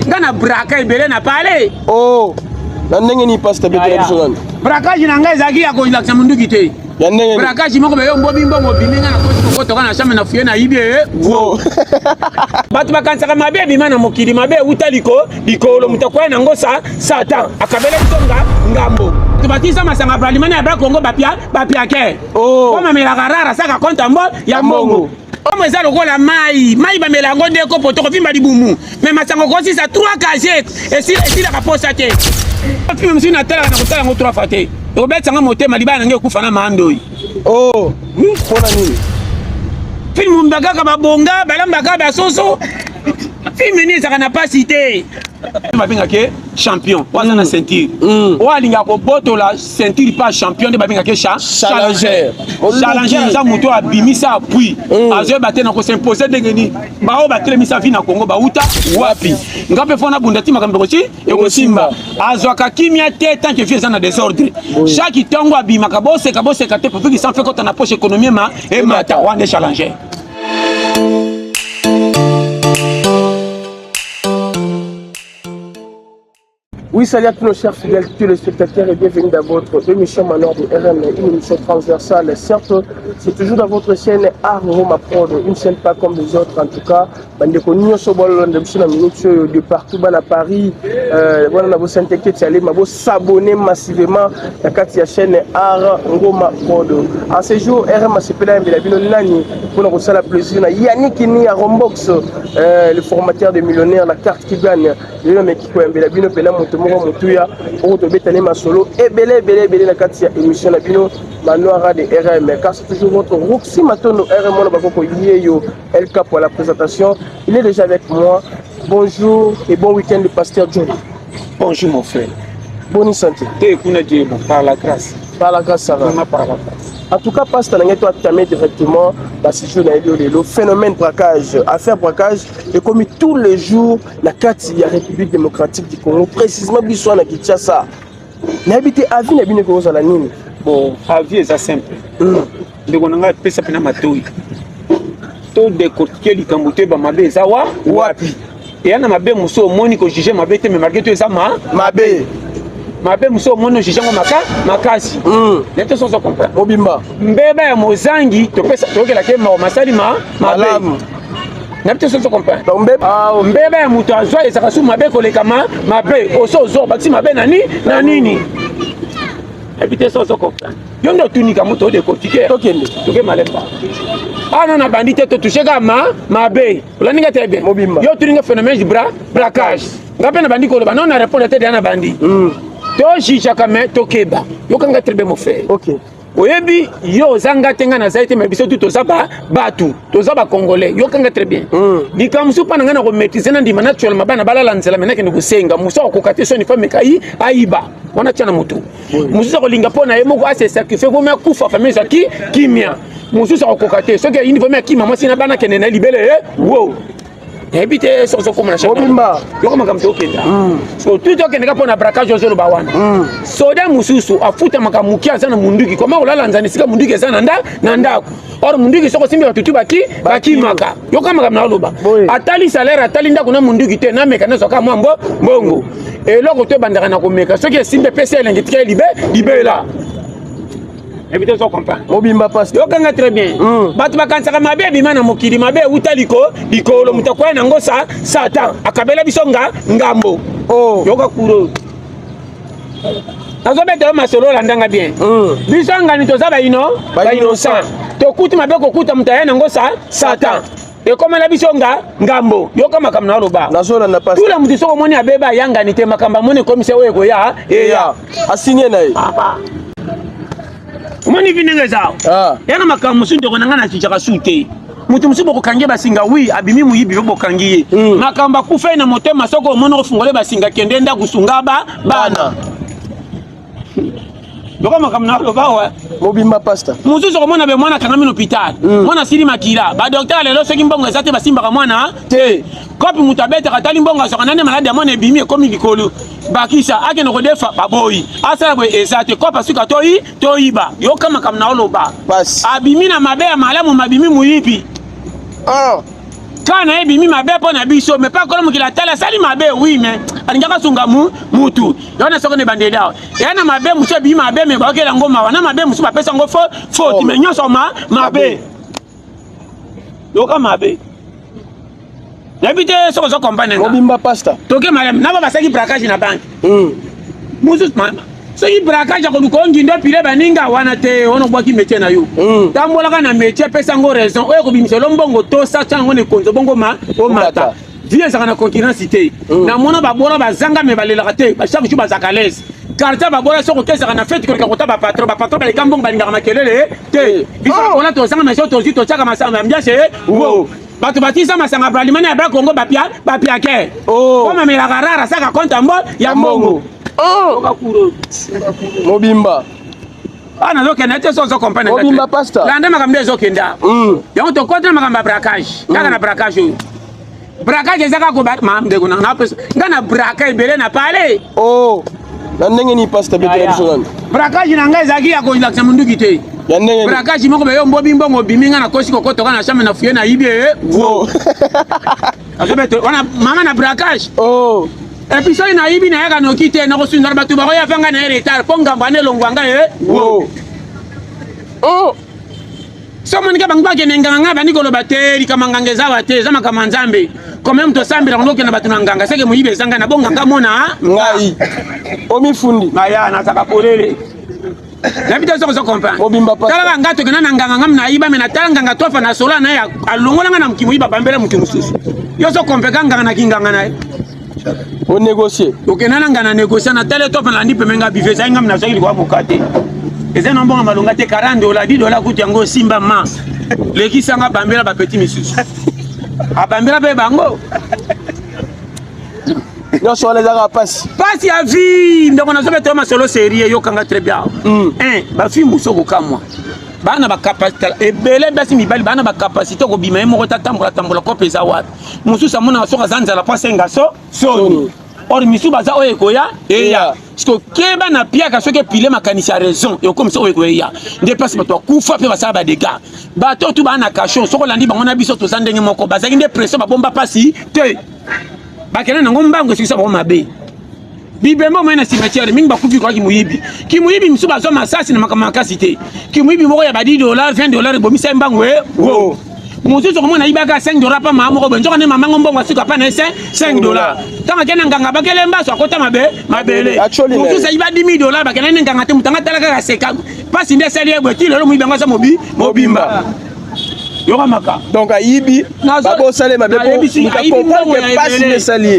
ngana braka ebele na pale. Oh. Nandenge ni pasta bete na biso. Brakaji na ngai zaki ya ko ilakisa munduki te. Yandenge. Brakaji moko be yo mbobi mbongo biminga na ko toka na chambre na fuye na ibie. Wo. Batu bakansaka mabe bima na mokili mabe utaliko likolo mutakwaya na ngosa satan akabele tonga ngambo. Tubatisa masanga bralimana ya Kongo bapia ke. Oh. Koma melaka rara saka konta mbo ya mbongo. Omo eza lokola mai ba melango ndeko poto ko vimba libumu. Mais masango ko si sa 3 kg et si la kaposa te. Film si na tala na kotala ngo 3 fate. Robert nga motema libana ngeke kufa na mandoi. Oh, pona nini? Film mbaka babonga balambaka basoso. Film ni saka na pasité. Babenga ke champion waza na ceinture. Oalinga ko boto la ceinture pas champion de babenga ke challenger. Challenger za moto abimisa appui. Azo batena ko s'imposer dengeni. Ba o batelemisa vi na Congo ba uta wapi. Ngape fona bundati makambo ko ci e ko simba. Azo ka kimia te tant que fieza na désordre. Chaque tongo abima kabose ka te pour que ça fait quand na poche économie ma et mata wane challenger. Oui, salut à tous nos chers fidèles téléspectateurs et bienvenue dans votre émission Manoir de RM, une émission transversale. Certes, c'est toujours dans votre chaîne Aroma Prod, une chaîne pas comme les autres en tout cas. De partout à Paris, voilà, vous s'abonner massivement à la chaîne Aroma Prod. En ce jour, RM s'appelle Nani pour nous faire plaisir. Yannick Ni à Rombox, le formateur des millionnaires, la carte qui gagne. Motuya pour te bétaner ma solo et belé la katia émission la bino manoir de RM car c'est toujours votre Roxy Matondo RM on va beaucoup yo LK pour la présentation. Il est déjà avec moi. Bonjour et bon week-end le pasteur John. Bonjour mon frère. Bonne santé. Par la grâce. Par la grâce ça va. Par la grâce. En tout cas, pasteur, tu as tamé directement dans ce jour le phénomène braquage, affaire braquage, et comme tous les jours, la carte de la République démocratique du Congo, précisément, Bissou na Kinshasa. N'habite à vie, n'habite que à la nini. Bon, à vie, c'est simple. Le Gonanga pesa pena matoi. Tout décortiquer les camboutés, mabe zawa, wapi. Et on a mabe muso moni ko juger mabe te me marqué tout ça mabe. Mabe muso mono jijango makasi nete soso comprendre obimba mbeba ya mozangi to pesa tokela ke masali malamu nete soso comprendre mbeba ya muto azwa ezaka su mabe koleka mabe oso zo bakisi mabe na nini habite soso comprendre yo ndo tunika muto de kotiker toke malemba ana na bandite to toucher ka mabe olaninga tebe yo tuninga phénomène du braquage ngape na bandi ko ba non na répondre te na bandi to jijaka me tokeba yokanga trebe mo frère OK oyebi yo zanga tenga na zaite me biso tout ozaba batu tozaba congolais yokanga très bien likamsu pa ngana ko maîtriser na ndima naturellement bana balala nzela menake ndikusenga muso ko kate ni femme kai aiba wana tiana mutu muso ko linga pona yemo ko ase sacrifier ko me kufa famille zaki kimia muso ko kate so ke uniforme akima mwasi na bana kenena libele wow habite soso comme na chef obimba yokoma kamto okenda so tout okenda ka pona braquage ozolo bawana soda mususu afuta makamukia sana munduki koma olala nzani sika munduki sana na ndako or munduki soko simbi batutu baki maka yokama kamna loba atali salaire atali ndako na munduki te na meka na soka mwambo mbongo eloko to bandaka na komeka soki simbe pesa elengetika libela Évitez de comprendre. Obimba passe. Yo kanga très bien. Batu bakansaka mabe bima na mokili mabe utaliko likolo mutakwaya na ngosa satan akabela bisonga ngambo. Oh. Yoka kuro. Nazo bete masolo landanga bien. Bisonga ni tozaba ba innocent. Tokuti mabe kokuta mutaya na ngosa satan. Et comme la bisonga ngambo yoka makamna loba. Nazo na passe. Tout la mutu soko moni abeba yanga ni te makamba moni commissaire weko ya ya. Asigné na ye. Moni vinenge zao yana makamusu ndoko nangana chichaka sute mutu musubo kokangie basinga wi abimi muyibi yo bokangie makamba kufa na motema soko mono ofungole basinga kende nda kusunga bana Doko makamna lobawa mobimba pasta mususu ko mona be mwana kangami hôpital mwana siri makila ba docteur lelo soki mbongo ezate basimba ka mwana te kopi mutabeta katali mbongo soka nane malade ya mwana ebimi ekomi likolo bakisa ake no kodefa baboyi asala bo ezate kopa suka toyiba yo kama kamna loba pass abimi na mabe ya malamu mabimi muyibi Quand on a bimi mabe pour na biso mais pas comme qu'il a tala sali mabe oui mais alingaka sunga mutu yona soko ne bandeda yana mabe muso bimi mabe mais ba ke lango mawa na mabe muso ba pesa ngo faute mais nyoso mabe yoka mabe D'habitude soko zo compagnie Mobimba pasta toke madame na ba saki braquage na banque muso mama soki braquage ko ko ngindo pile baninga wana te ono bwaki métier na yo tambola kana métier pesa ngo raison oyo ko bimiselo mbongo to sa chango ne konzo bongo o mata vie ça na concurrence te na mona ba bola bazanga me balela te ba chaque jour bazakalaise quartier ba bola soko kesa na fête ko ka ba patron ba lekambong balinga makelele te biso ona to sanga mesho to zito chaka masanga mbiase wo bato batisa masanga bralimane ya bra Congo bapia ke koma mela garara saka konta mbo ya mbongo Mobimba ana zo kena te so compagnie Mobimba pasta landa makambe zo kenda yango to kontra makamba braquage kaka na braquage braquage ezaka ko bat ma ndeko na pesa ngana braquage belé na parler na ndenge ni pasta bete biso braquage na ngai zaki ya ko laksa munduki te ya ndenge braquage moko be yo mbobi mbongo biminga na kosi ko to kana chambre na fuye na ibie wo azobeto wana mama na braquage et puis ça na ibi na yaka no kite na ko sundara batu ba ko ya fanga na retard ponga mbane longwanga wo so monika bangba ke nganga bani ko lo bateri kama ngangeza bate zama kama nzambe comme même to sambira ngoke na batu na nganga seke muibe zanga na bonga ngamona ngai omifundi maya na saka polele L'habitude ça se comprend. Tala ngato kena nganga ngam na iba mena tala nganga tofa na sola na ya alongola ngana mkimu iba bambela mkimu susu. Yo so kompeka nganga na kinganga na. O négocier. Okena ngana négocier na tele tofa na ndi pemenga bifeza ngam na saki kwa mukate. Eze no mbonga malonga te 40 dollars 10 dollars kuti yango simba ma. Leki sanga bambela ba petit misusu. Abambela be bango. Non, sur les arabes passe. Passe ya vie. Donc on a fait un solo sérieux yo kanga très bien. Ba fi muso ko kamwa. Bana ba capacité et belé basi mibali bana ba capacité ko bima mo ko tambola ko pesa wat. Musu sa mona so kazanza la pase ngaso so. Or misu baza oye ko ya eya. Parce que keba na pia ka soke pile makanisi a raison et comme ça oye ko ya. Dépasse pas toi kufa pe basa ba dégâts. Ba to tu bana cachon so ko landi bango na biso to zandenge moko baza inde pression ba bomba pasi te. Bakena nango mbango sikisa ba mabe bibembo mena cimetière mingi bakufi kwa kimuyibi msuba so masasi na makamakasi te kimuyibi moko ya ba 10 dollars 20 dollars bomisa mbango wo mususu ko mona ibaka 5 dollars pa mama ko benjoka ne mamango mbongo asika pa na 5 dollars tanga kena nganga bakele mbaso akota mabele mususu iba 10 dollars bakena ne nganga te mutanga talaka ka seka pasi nde sali ebweti lelo muyibanga sa mobimba Yoka maka. Donc aibi babo salé ma bebo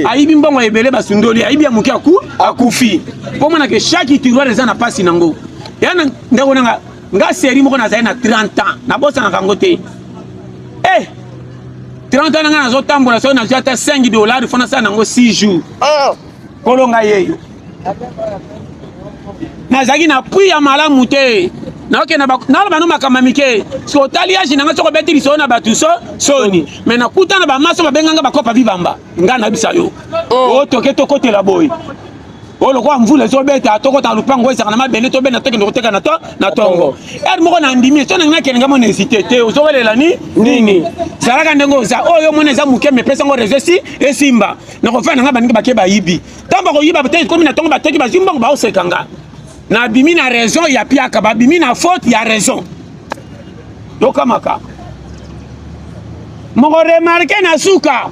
aibi mbongo ebele basundoli aibi ya muki akufi po mona ke chaque tiroir eza na pasi nango yana ndeko nga série moko na zaina 30 ans na bosa na kango te 30 ans nga nazo tambola so na jata 5 dollars fona sa nango 6 jours kolonga yeyo na zagi na pui ya malamu te na ok na bano makamamike so taliage na ngaso ko betili so na batu soni mais na kuta na ba maso babenganga bakopa vibamba nga na bisa yo toke to côté la boy lo kwa mvule so beta to kota lupango esa na mabele to bena teke ndoteka na tongo moko na ndimi so na ngake ngamo na hésiter te ozo welela nini saraka ndengo za oyo mona za muke me pesa ngo resesi esimba na ko fa na ngaba ninga bakeba yibi tamba ko yiba peut-être comme na tongo bateki bazimbango ba osekanga na bimi na raison ya piaka ba bimi na faute ya raison doka maka moko remarquer na suka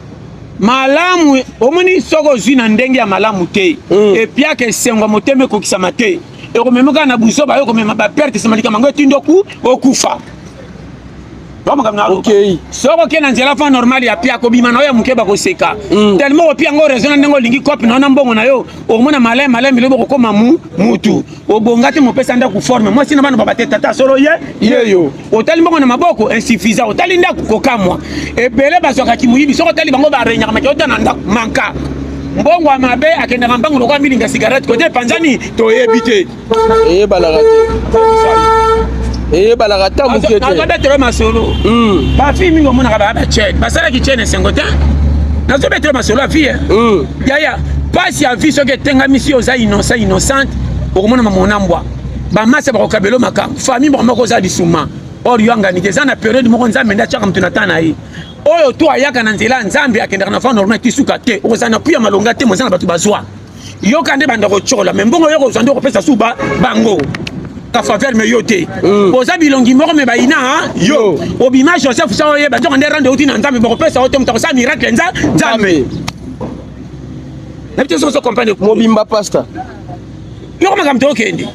malamu omoni soko zina ndenge ya malamu te et piaka esengwa moteme ko kisama te e ko memoka na buso ba yo ko mema ba perte semalika mango tindoku okufa okay soko ke na nzela fa normal ya piaka bima na yo mukeba ko seka tellement o piango raison ndengo lingi copie na mbongo na yo o mona malem lebo ko koma mutu o bongati mo pesa nda ku forme moi sina bana baba tata solo yeyo o tali mbongo na maboko insuffisant o tali nda ko kamwa e bele basoka kimuyibi soko tali bango ba renya kama kyota na nda manka mbongo amabe akenda mbango lokwa milinga cigarette ko te panzani to yebite balarate balarata mukete na betero masolo ba fi mingo mona ba check basala ki chene sengota na zo betero masolo fi ya pasi ya vie soke tenga misi oza innocente okomona mamona mbwa ba masa ba kokabelo makam famille moko za disuma or yanga ni teza na période moko nzambe nda chaka mtu natana yi oyo to ayaka na nzela nzambe akendaka na fa normal kisuka te okozana puya malonga te mozana bato bazwa yoka nde banda kochola mais mbongo yo kozwa nde kopesa suba bango ka faveur me yo te boza bilongi moko me baina yo obima Joseph sa oyeba nzoko nde rende uti na nzambe bokopesa ote mutako sa miracle nzambe na bito so comprendre mobimba pasta yo makamto okende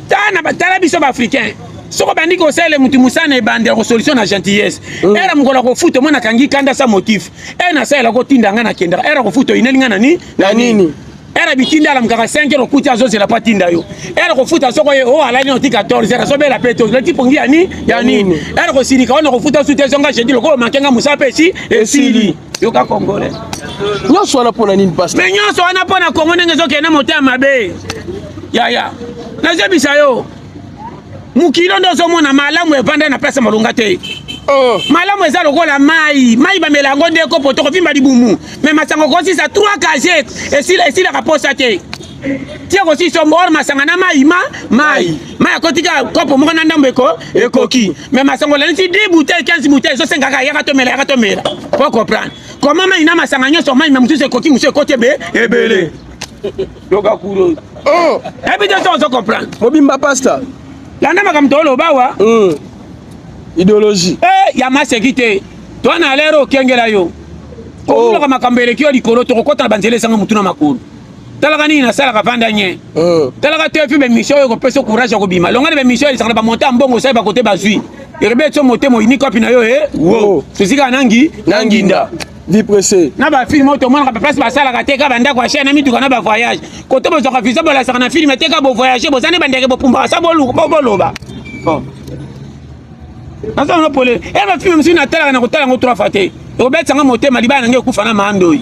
tana batala biso ba africain soko bandi ko sele mutu musana ebande ko solution na gentillesse era mukola ko futo mona kangi kanda sa motif na sala ko tinda ngana kenda era ko futo inelinga nani na nini era bitinda la mkaka 5 euro kuti azoze la patinda yo era ko futa soko yo ala ni oti 14 era so bela peto le tipo ngi ani ya nini era ko sinika ona ko futa sute zonga jeudi loko mankenga musape si esili yo ka congolais nyonso wana pona nini pasta mais nyonso wana pona kongo ndenge zo kena motema mabe ya na zebisa yo mukilo ndo zo mona malamu evanda na pesa malunga te malamu eza lokola mai bamela yango nde kopo toko vimba libumu mais masango kosi sa 3 kajet esila kaposa te tia kosi sombo or masanga na mai akotika kopo moko na ndambo ekoki mais masango la nti 10 bouteilles 15 bouteilles zo senga yaka tomela pour comprendre comment mai na masanga nyonso mai mutu se koki musu ekote ebele yoga kuro ebito so comprendre mobimba pasta landa makamto lobawa idéologie ya masekite to na lero kengela yo ko ka makambele kyo likolo to kokota banzele sanga mutuna makulu talaka ni na sala ka vanda nye talaka te fi be mission yo ko peso courage ko bima longa be mission sanga ba monter mbongo sai ba côté bazui erebe to motemo ini kopi na yo wo suzika nanginda vie pressée na ba film auto mona ka place ba sala ka te ka banda kwa chaîne mitu kana ba voyage côté bo ka visa ba la sanga na film te ka bo voyager bo zane bandeke bo pumba sa bo loba nasa na pole eba film msi na tala na kotala ngo 3 fate obetsa nga motema libana nge kufa na mando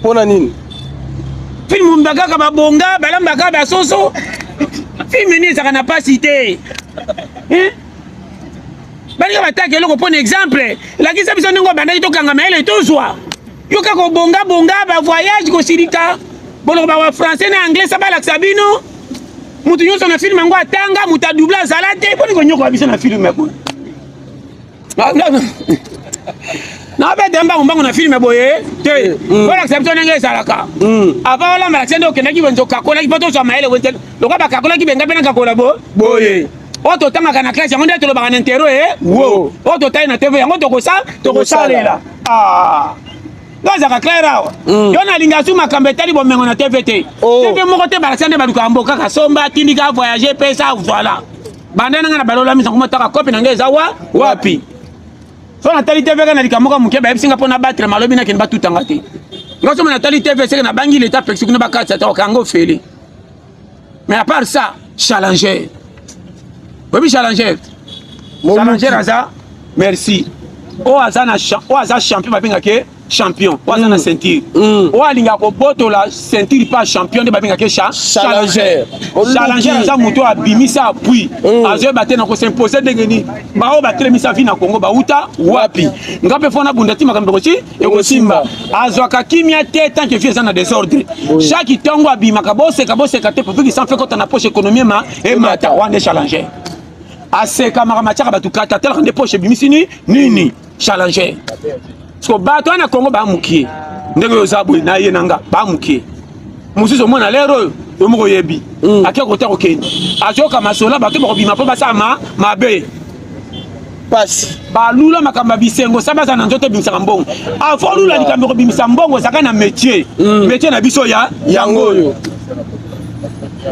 pona nini film mbaka ba bonga balamba ka ba soso film ni saka na pasité bani ba take loko pona exemple la kisa biso ngo banda to kanga maele to zwa yo ka ko bonga ba voyage ko sirika bolo ba français na anglais sa bala sabino mutu nyonso na film ngo atanga muta double salate poni ko nyoko abisa na film ko na ba demba mbango na film boye te wala acception ngeke salaka ava wala mala sendo kenaki bonzo kakola ki poto so maele wontel lokwa ba kakola ki benga bena kakola boye oto tanga kana classe yango nde to lobaka na intero wo oto tai na TV yango to ko salela Gaza clair yo na linga su makambe tali bomengo na TVT TV moko te balasande baluka mboka ka somba tindika voyager pesa voilà banda nga na balola misa kuma taka kopi na ngeza wapi so na tali TV kana likamoka muke ba ebisinga pona battre malobi na ken batutanga te ngoso na tali TV seka na bangi leta pexi kuna bakatsa ta kango feli mais à part ça challenger oui challenger aza merci o aza champion babenga ke champion waza na ceinture o alinga ko botola ceinture pas champion de babinga ke challenger za muto abimisa appui azo batena ko s'imposer dengeni ba o batelemisa vi na Congo ba uta wapi ngape fona bundati makambe ko ci e ko simba azo ka kimia te tant que fieza na désordre chaque tongo abima ka bose ka te pour que ça fait quand na poche économie ma e mata wande challenger aseka makamachaka batukata tela kande poche bimisini nini challenger so bato na Congo ba mukie ndenge yo zabwe na ye nanga ba mukie musuzo mona lero yo moko yebi akia kota ko kendi ajoka masola bato ba bima po basa mabe passe ba lula makamba bisengo sabaza na nzoto bimisa mbongo afo lula likambo bimisa mbongo saka na métier na biso ya yango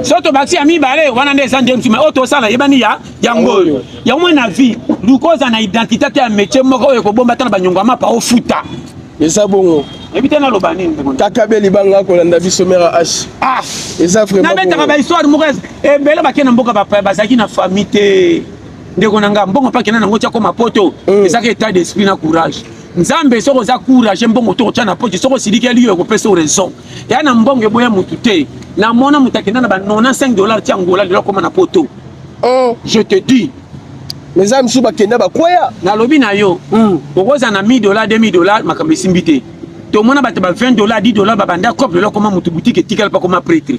soto baxi ami bale wana nde sande msuma auto sala yebani yango ya mwe na vie lukoza na identité ya métier moko ko bomba tana banyongo mapa o futa eza bongo ebite na lobani kakabeli banga ko landa biso mera h eza vraiment na beta ba histoire moko ebele bakena mboka ba bazaki na famille te ndeko nanga mbongo pa kena nango tia ko mapoto eza ka état d'esprit na courage nzambe soko za courage mbongo to tia na poche soko siliki ali yo ko pesa raison ya na mbongo boya mutu te na mona mutakenda na ba $95 tia ngola lelo koma na poto je te dis mais ça msuba kenda ba kwaya na lobi na yo okoza na $1000 $2000 makambe simbite tomona bato ba $20 $10 babanda couple là comment mutu boutique etikala pas comme prêtre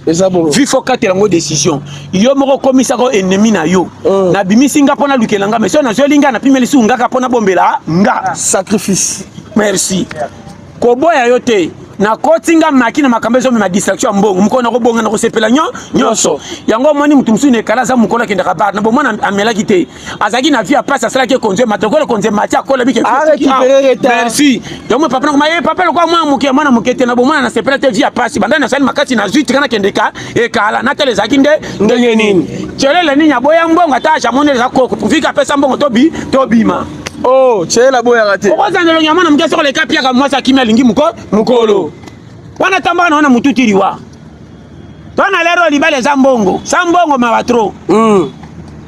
vi faut quatre yango décision yo moko komisa ko ennemi na yo na bimisi nga pona lukelanga mais so na zo linga na pimeli su nga ka pona bombela nga sacrifice merci ko boya yo te na kotinga makina makambe zo ma distraction mbongo mukona ko bonga na ko sepela nyonso yango moni mutu musu ne kala za mukola kenda ka na bomona amela kite azaki na vie passe sala ke konze matokolo konze matia kola bike merci donc mon papa na papa ko moi muke mwana mukete na bomona na sepela te vie passe banda na sali makati na zuit kana kende ka e kala na tele zakinde ndenge nini chelele ni nyaboya mbongo ata jamone za koko pufika pesa mbongo to bima. Oh, c'est la boya raté. Pourquoi ça ne le nyama na mke sur les kapia comme moi ça qui m'a lingi mukolo. Wana tamba na mututi riwa. Tona lero libale za mbongo. Sa mbongo mawatro.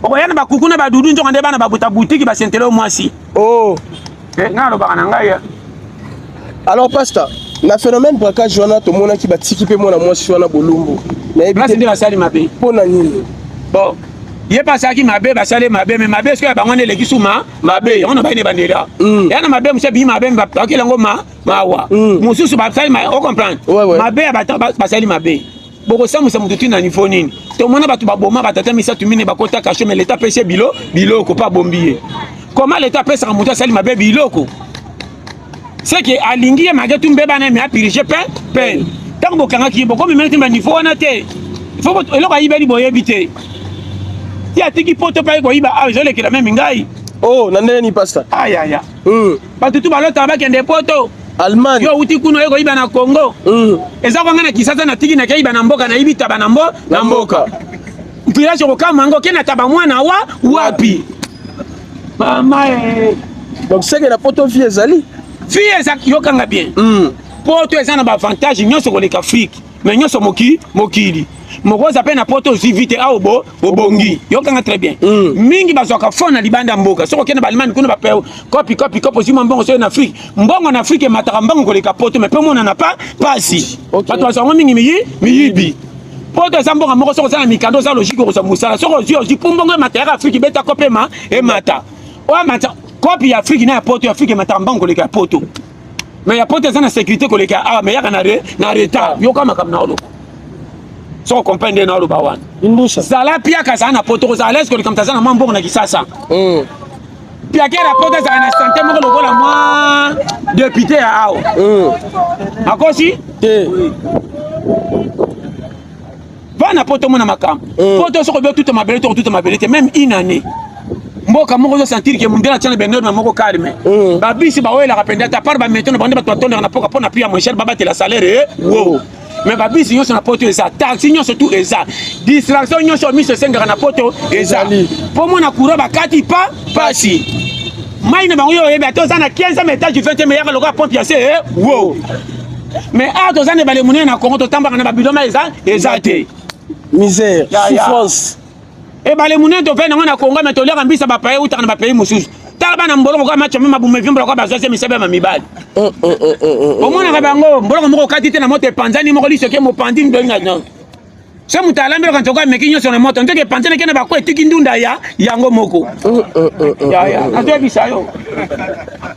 Okoyana bakukuna badudu njonga nde bana babuta boutique ba sentelo mwasi. Oh. Ngalo baka na ngai. Alors pasteur, na phénomène braquage joana to mona ki batiki pe mona mwasi wana bolumbu. Na ebite ndi basali mabe. Pona nini? Bon. Yé pas qui m'a bé, basale m'a bé, mais m'a bé, est-ce que bah on est les kisuma, m'a bé, on a pas une bandera. Et on a m'a bé, monsieur bi m'a bé, va pas qu'il en ma wa. Mon sous basale m'a, on comprend. M'a bé, basale m'a bé. Beaucoup ça, monsieur Moutoutine à niveau nini. Tout le monde va tout baboma, va t'attendre, mais ça tu mines pas côté caché, mais l'état pêché bilo, ko pas bombier. Comment l'état pêche à monter sali m'a bé bilo ko? C'est que à lingi m'a gâté un bébé mais à piriger peine. Tant que kanga qui beaucoup mais maintenant niveau on a té. Il faut que l'on aille beli boyer bité. Ya tiki poto pa ko iba ah jole kila même ngai oh nandele ni pasta aya ya ba tutu ba lota ba kende poto Allemagne yo uti kuno eko iba na Congo eza ko ngana kisasa na tiki na kai ba na mboka na ibita ba na mboka mpira jo ka mango kena taba mwana wapi mama donc c'est que la poto vie ezali yo kanga bien poto eza na ba avantage nyonso ko leka Afrique mais nyonso mokili mokoza pe na poto vite a obongi yokanga très bien mingi bazoka fona libanda mboka soko kena balimani kuna ba copy zima mbongo so na Afrique mbongo na Afrique mataka mbongo koleka poto mais pe mona na pasi bato bazongo mingi miyibi poto za mbongo moko soko sana mikando za logique ko za musala soko ji pumbongo mataka Afrique beta kopema e mata o mata copy ya Afrique na poto ya Afrique mataka mbongo koleka poto mais ya poto za na sécurité koleka ah mais ya na retard yokama kamna olo so comprendre na lo bawana indusha sala pia kaza na poto za l'aise ko likamta na mambo na kisasa pia kera poto za na santé moko lokola moi député ya ao akosi va na poto mona makam poto so ko be toute ma belete même une année mboka moko zo sentir que mundela tchana benno na moko calme ba bisi ba wela kapenda ta par ba metona bande ba tondera na poka pona pia mon cher baba te la salaire wow mais babi si nyonso na poto eza taxi nyonso tout eza distraction nyonso mi se senga na poto eza po mona courant bakati pasi mai na bango yo ebe to za na 15e étage du 20e meilleur loka pompe ya se wow mais a to za ne bale munene na Congo to tamba na babidoma eza te misère souffrance e bale munene to vena na Congo mais to lera mbisa ba paye uta na ba paye mususu tala na mbolo ko match mema bu mevimbo ko ba zoze misebe ma mibali omona ka bango mbolo moko katite na moto panzani moko liso ke mo pandi ndonga non se mutala mbelo kantoka mekinyo sona moto ndeke panzani kena ba ko etiki ndunda yango moko ya na to bisayo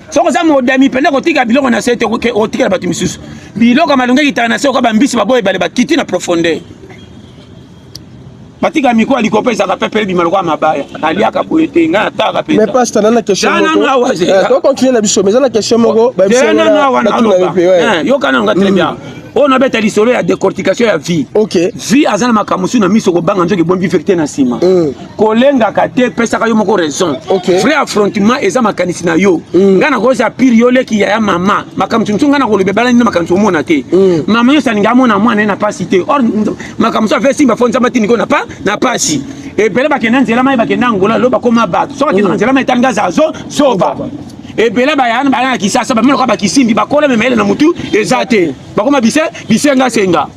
soko za mo dami pende ko tika biloko na sete ko tika ba timisusu biloko malunga kitana soko ba mbisi ba boye bale ba kiti na profondeur batika miko alikopesa ka pepe bimalo kwa mabaya aliaka boyete nga ataka pesa mais pas tana na question moko to continuer na biso mais na question moko ba biso na yo kana nga très bien on a beta lisolo ya décortication ya vie OK vie azana makamusu na miso ko banga nzoki bon vérité na sima kolenga ka te pesa ka yo moko raison vrai affrontement eza makanisi na yo ngana ko za pire yo leki ya mama makamusu ngana ko lebebala ni makamusu mona te mama yo saninga mona mwana na pas cité or makamusu a fait simba fonza matini ko na pasi e pele bakenda nzela mai bakenda ngola lo bakoma bato so bakenda nzela mai tanga zazo soba e pele bayana bayana kisasa ba melo ka bakisimbi bakola memele na mutu ezate bakoma bisenga senga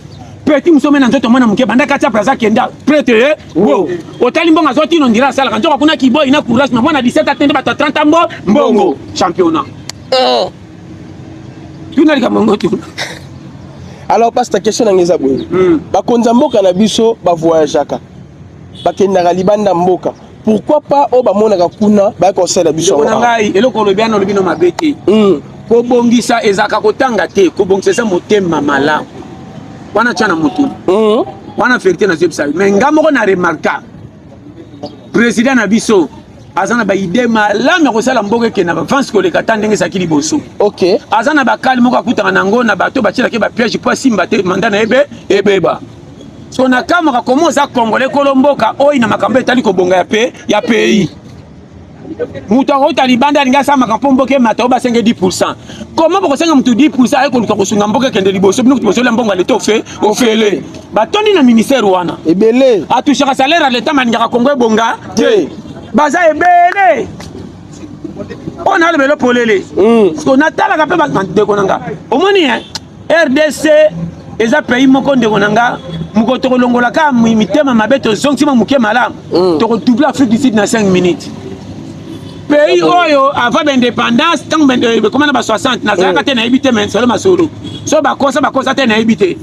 petit musome na nzoto mwana muke banda katia plaza kenda prêtre wo otali mbonga zoti no ndira sala kanjoka kuna kiboy na courage na mwana 17 atende bata 30 mbongo championnat tuna lika mbongo tu. Alors passe ta question na ngeza boye bakonza mboka na biso ba voyageaka bakendaka libanda mboka pourquoi pas o ba monaka kuna ba ko sala biso na ngai eloko lobiano lobino mabete kobongisa ezaka kotanga te kobongisa motema malamu wana tia na motu wana vérité na zebisa mais nga moko na remarka président na biso aza na baide malamu ya kosala mboka ekende na bavance koleka ta ndenge ezalaki liboso aza na bakali moko akutaka nango na bato batielaki bapiège po asimba te manda na ebeba so na kamaka komo oza congolais kolo mboka oyo na makambo etali kobonga ya pays mutu akouta libanda alingi asala makambo mpo mboka emata oyo basenge 10%. Koma bokosenga mutu 10% aye koluka kosunga mboka ekende liboso bino kuti bozolia mbongo ya leta ofele batondi na ministère wana ebele atushaka salaire ya leta malingaka kongo ebonga te baza ebele oyo na alobelo polele so natalaka mpe bandeko na nga omoni RDC eza pays moko ndeko na nga moko tokolongolaka mitema mabe tozongisima moke malamu tokodouble Afrique du Sud na 5 minutes. Pays oyo avant l'indépendance tant comment na ba 60 na zaka te na ebité men solo masolo so bakosa te na ebité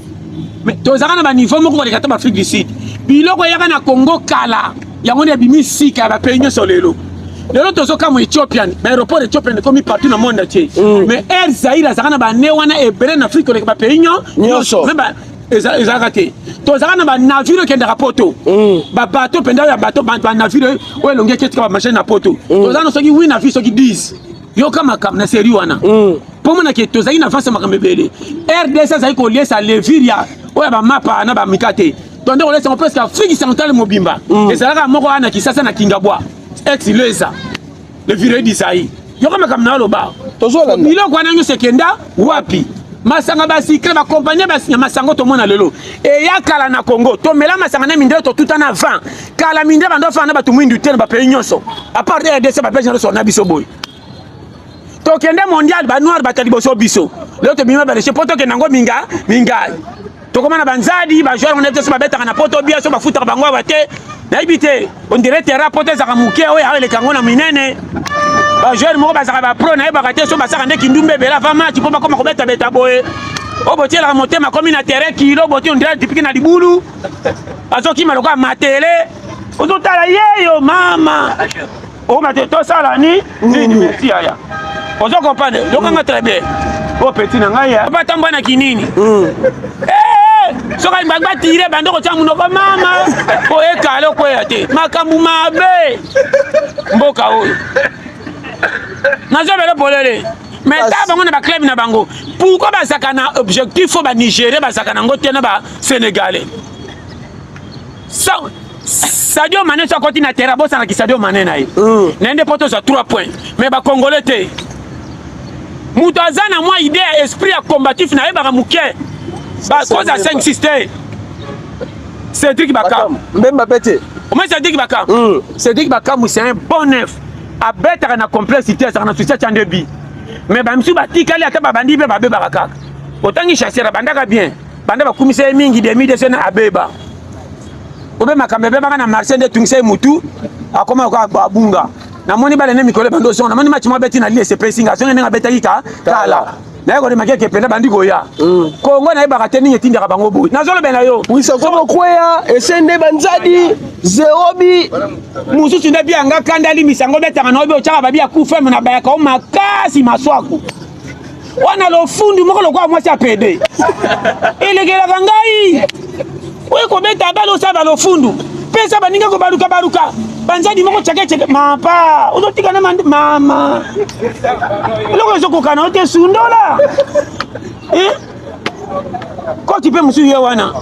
mais tozaka na ba niveau moko koleka ta Afrique du Sud biloko yaka na Congo kala yango ne bimi sika ba pays nyo solelo lelo tozoka mo Ethiopian ba aéroport Ethiopian comme partout dans le monde entier mais Air Zaïre zaka na ba ne wana ebele na Afrique koleka ba pays nyo même ba ezaka te tozaka na ba navire kende rapoto ba bateau penda ya bateau ba navire oyo longi ketika ba machine na poto tozaka na soki 8 navire soki 10 yo kama kam na série wana po mona ke tozaki na face makambe bele RDC zaki ko liesa leviria oyo ba mapa na ba mikate tonde ko liesa presque Afrique centrale mobimba ezalaka moko ana kisasa na Kingabwa ex lesa le viré d'Isaïe yo kama kam na loba tozola biloko wana nyo sekenda wapi masanga basikre ba compagnie basinya masango to mona lelo e ya kala na Congo to mela masanga na mindre to tuta na 20 kala mindre bando fa na batu mwindu te na ba pays nyonso à part RDC ba pays nyonso na biso boy to kende mondial ba noir ba taliboso biso lelo to bima ba le poto ke nango minga to komana banzadi ba joueur on était ba beta na poto bia so ba futa bango ba te na ibite on dirait terra poto za kamuke o ya le kango na minene ba joueur moko ba za ba pro na ba te so ba sa ndeki ndumbe bela va match po ba koma ko beta boye o botiela ka motema komi na terrain kilo boti on dirait typique na libulu azoki maloka matele ozo tala yeyo mama o mate to sala ni merci aya ozo comprendre lokanga très bien o petit na ngai ya ba tambwa na kinini soka mbagba tire bando ko tsamu no ba mama o ekalo ko ya te makambu mabe mboka oyo nazo belo polele mais ta bango na ba club na bango pourquoi ba saka na objectif fo ba Nigeria ba saka na ngote na ba Sénégalais Sadio Mané so koti na terrain bosa na ki Sadio Mané na ye nende poto za 3 points mais ba congolais te mutu aza na mwa idée ya esprit ya combatif na ye ba muke ba koza 5 système Cédric Bakam Mbemba Pete Comment Cédric Bakam Cédric Bakam c'est un bon neuf a bête na complexité ça na souci de bi mais ba msu batikali ata ba bandi be ba beba kaka otangi chassera bandaka bien banda ba kumise mingi demi de sena abeba obe makambe be baka na marché de tungse mutu akoma ko abunga na moni bale ne mikole bando son na moni match mo beti na li SP singa so ngenga betaki ka kala na yako de makeke penda bandi goya Kongo na ibaka teni yetinda bango boy nazolo bena yo wisa ko kweya esende banzadi zerobi mususu nde bianga kandali misango betaka na obi ochaka babi akufa na bayaka o makasi maswaku wana lo fundu moko lokwa mwasi apede elegela kangai we ko beta balo saba lo fundu pesa baninga ko baruka banzadi moko chake mapa uzotika na mama loko zoko kana ote sundola ko tipe musu ye wana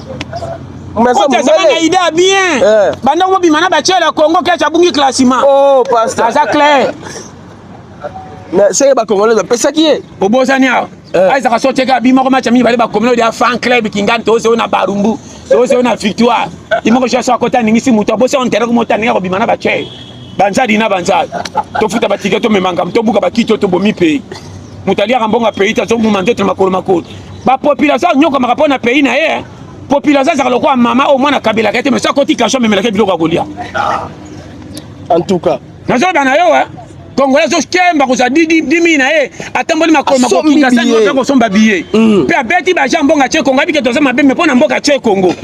Kote sana ida bien banda mo bimana ba chela Congo kesha bungi classement oh pasteur ça clair na c'est ba congolais ba pesa qui est obosania aiza ka soteka bima ko match mi bale ba communauté ya fan club kingani to se ona barumbu to se ona victoire imoko chaso akota ningisi muto bose on terre ko motani ko bimana ba che banzadi na banzadi to futa ba ticket to memanga to buka ba kito to bomi pays mutalia kambonga pays ta zo mu mandote makolo ba population nyoko makapona pays na ye population za lokwa mama au mwana kabila kete mais ça koti kasho memela ke biloko kolia en tout cas nazo bana yo Congolais so kemba ko za 10 na e atamboli makolo makolo kasa ni ko somba billet pe abeti ba jambonga che Congo bike to za mabe me pona mboka che Congo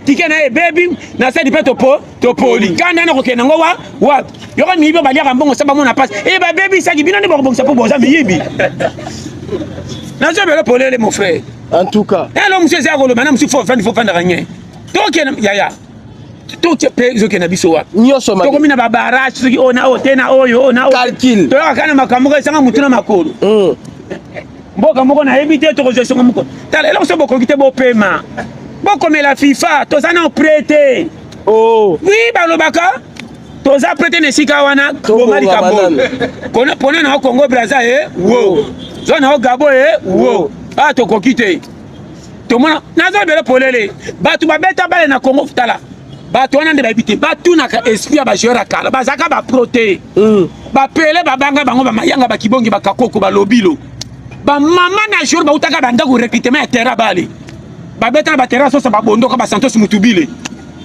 ticket na e baby na sa di pe to poli kana na ko kena ngo wa yo ka ni be ba lia mbongo sa ba mona passe e ba baby sa ki bino ne bo sa po boza miyibi na je bele polele mon frère en tout cas alors monsieur ça ko le bana monsieur faut faire rien donc ya tout pe zo kena biso wa nyoso ma to komina ba barrage soki ona o tena oyo ona o calcul to kana makambo ka sanga mutuna makolo mboka moko na ebité to gestion moko tala elo so boko kite bo paiement boko me la FIFA to sana prêter oui ba lobaka to za prêter ne sika wana ko mali kabon kona pona na Congo Brazza wo zona o Gabo wo to kokite to mona nazo bele polele batu ba beta bale na Congo tala bato wana nde babite batu na esprit ba joueur kala bazaka ba proté ba pele ba banga bango ba mayanga ba kibongi ba kakoko ba lobilo ba mama na joueur ba utaka banda ko recrutement ya terrain bale ba beta ba terrain so sa ba bondo ka ba Santos Mutubile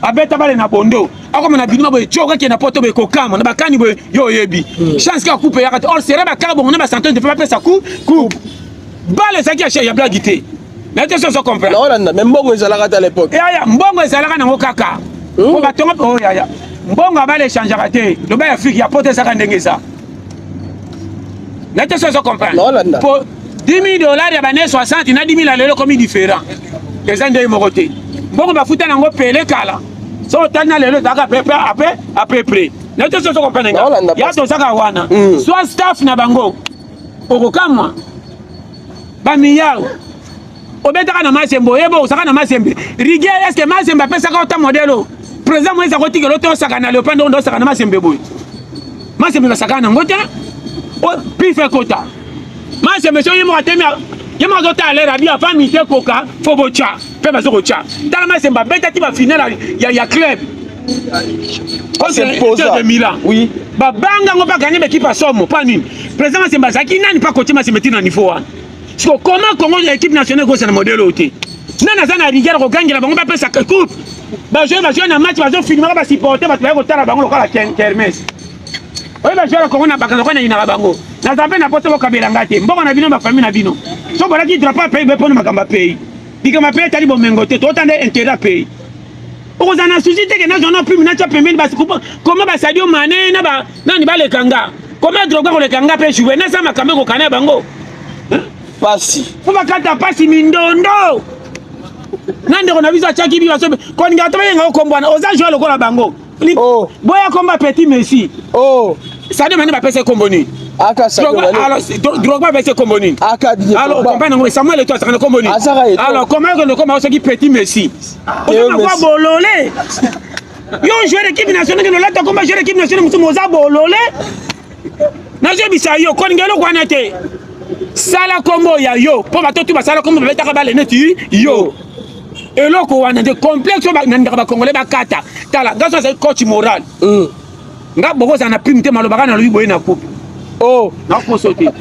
abeta bale na bondo ako na biduma boy choka ke na poto be kokama na bakani boy yo yebi chance ka coupe ya or sera ba kala bongo na ba Santos de pas pesa coup bale ça qui a ya blagité mais tu so comprendre non même mbongo ezalaka à l'époque ya mbongo ezalaka nango kaka on va tomber oh ya mbongo ba le changer raté le ba Afrique ya pote ça ndenge ça mais tu so comprendre pour $10,000 ya bane 60 na 10,000 lelo comme différent que ça ndenge mo côté mbongo ba futa nango pele kala so tana lelo taka après près mais tu so comprendre ya to saka wana soit staff na bango okokamwa ba miyao obetaka na masembo yebo osaka na masembe rigueur est-ce que masembe apesaka ota modelo président moïse akotiki loto osaka na leopando ndo osaka na masembe boy masembe basaka na ngota o pife kota masembe so yimo atemi yimo azota alera bi afami te koka fobocha pe bazoko cha tala masembe betaki ba final ya club c'est de Milan oui ba banga ngo ba gagner équipe à somme pas nini président masembe azaki nani pas coacher masembe tina niveau wana. Comment Congo l'équipe nationale gosse na modèle oté nana za na rigueur ko gangela bango ba pesa coupe ba jouer na match ba zo filmer ba supporter ba twa ko tala bango lokola kermesse oyo ba jouer Congo na bakana ko na ina bango na zambe na poste ko kabela ngate mboko na bino ba famille na bino so bola ki drapeau pays be pona makamba pays bikama pays tali bomengo te to tande intérêt pays o za na société que na zona prime na cha pembeni ba comment ba Sadio Mané na ba nani ba le kanga comment Drogba ko le kanga pe jouer na sa makambe ko kana bango pasi fuba kata pasi mindondo nande ko na biso chaki biwa so ko nga to yenga ko mbwana oza jouer lokola bango boya komba petit Messi Sadio Mané ba pese komboni aka Sadio Mané alors Drogba pese komboni aka alors comprendre ngo Samuel Eto'o sakana komboni alors comment que le comment qui petit Messi on va bololé yo jouer l'équipe nationale que la ta combat jouer l'équipe nationale musu moza bololé na je bisa yo ko ngelo ko anete sala kombo ya yo po batoto ba sala kombo betaka bale neti yo eloko wana de complexe ba nandaka ba congolais ba kata tala gaso c'est coach moral nga boko za na prime te maloba kana lobi boye na coupe na ko sauter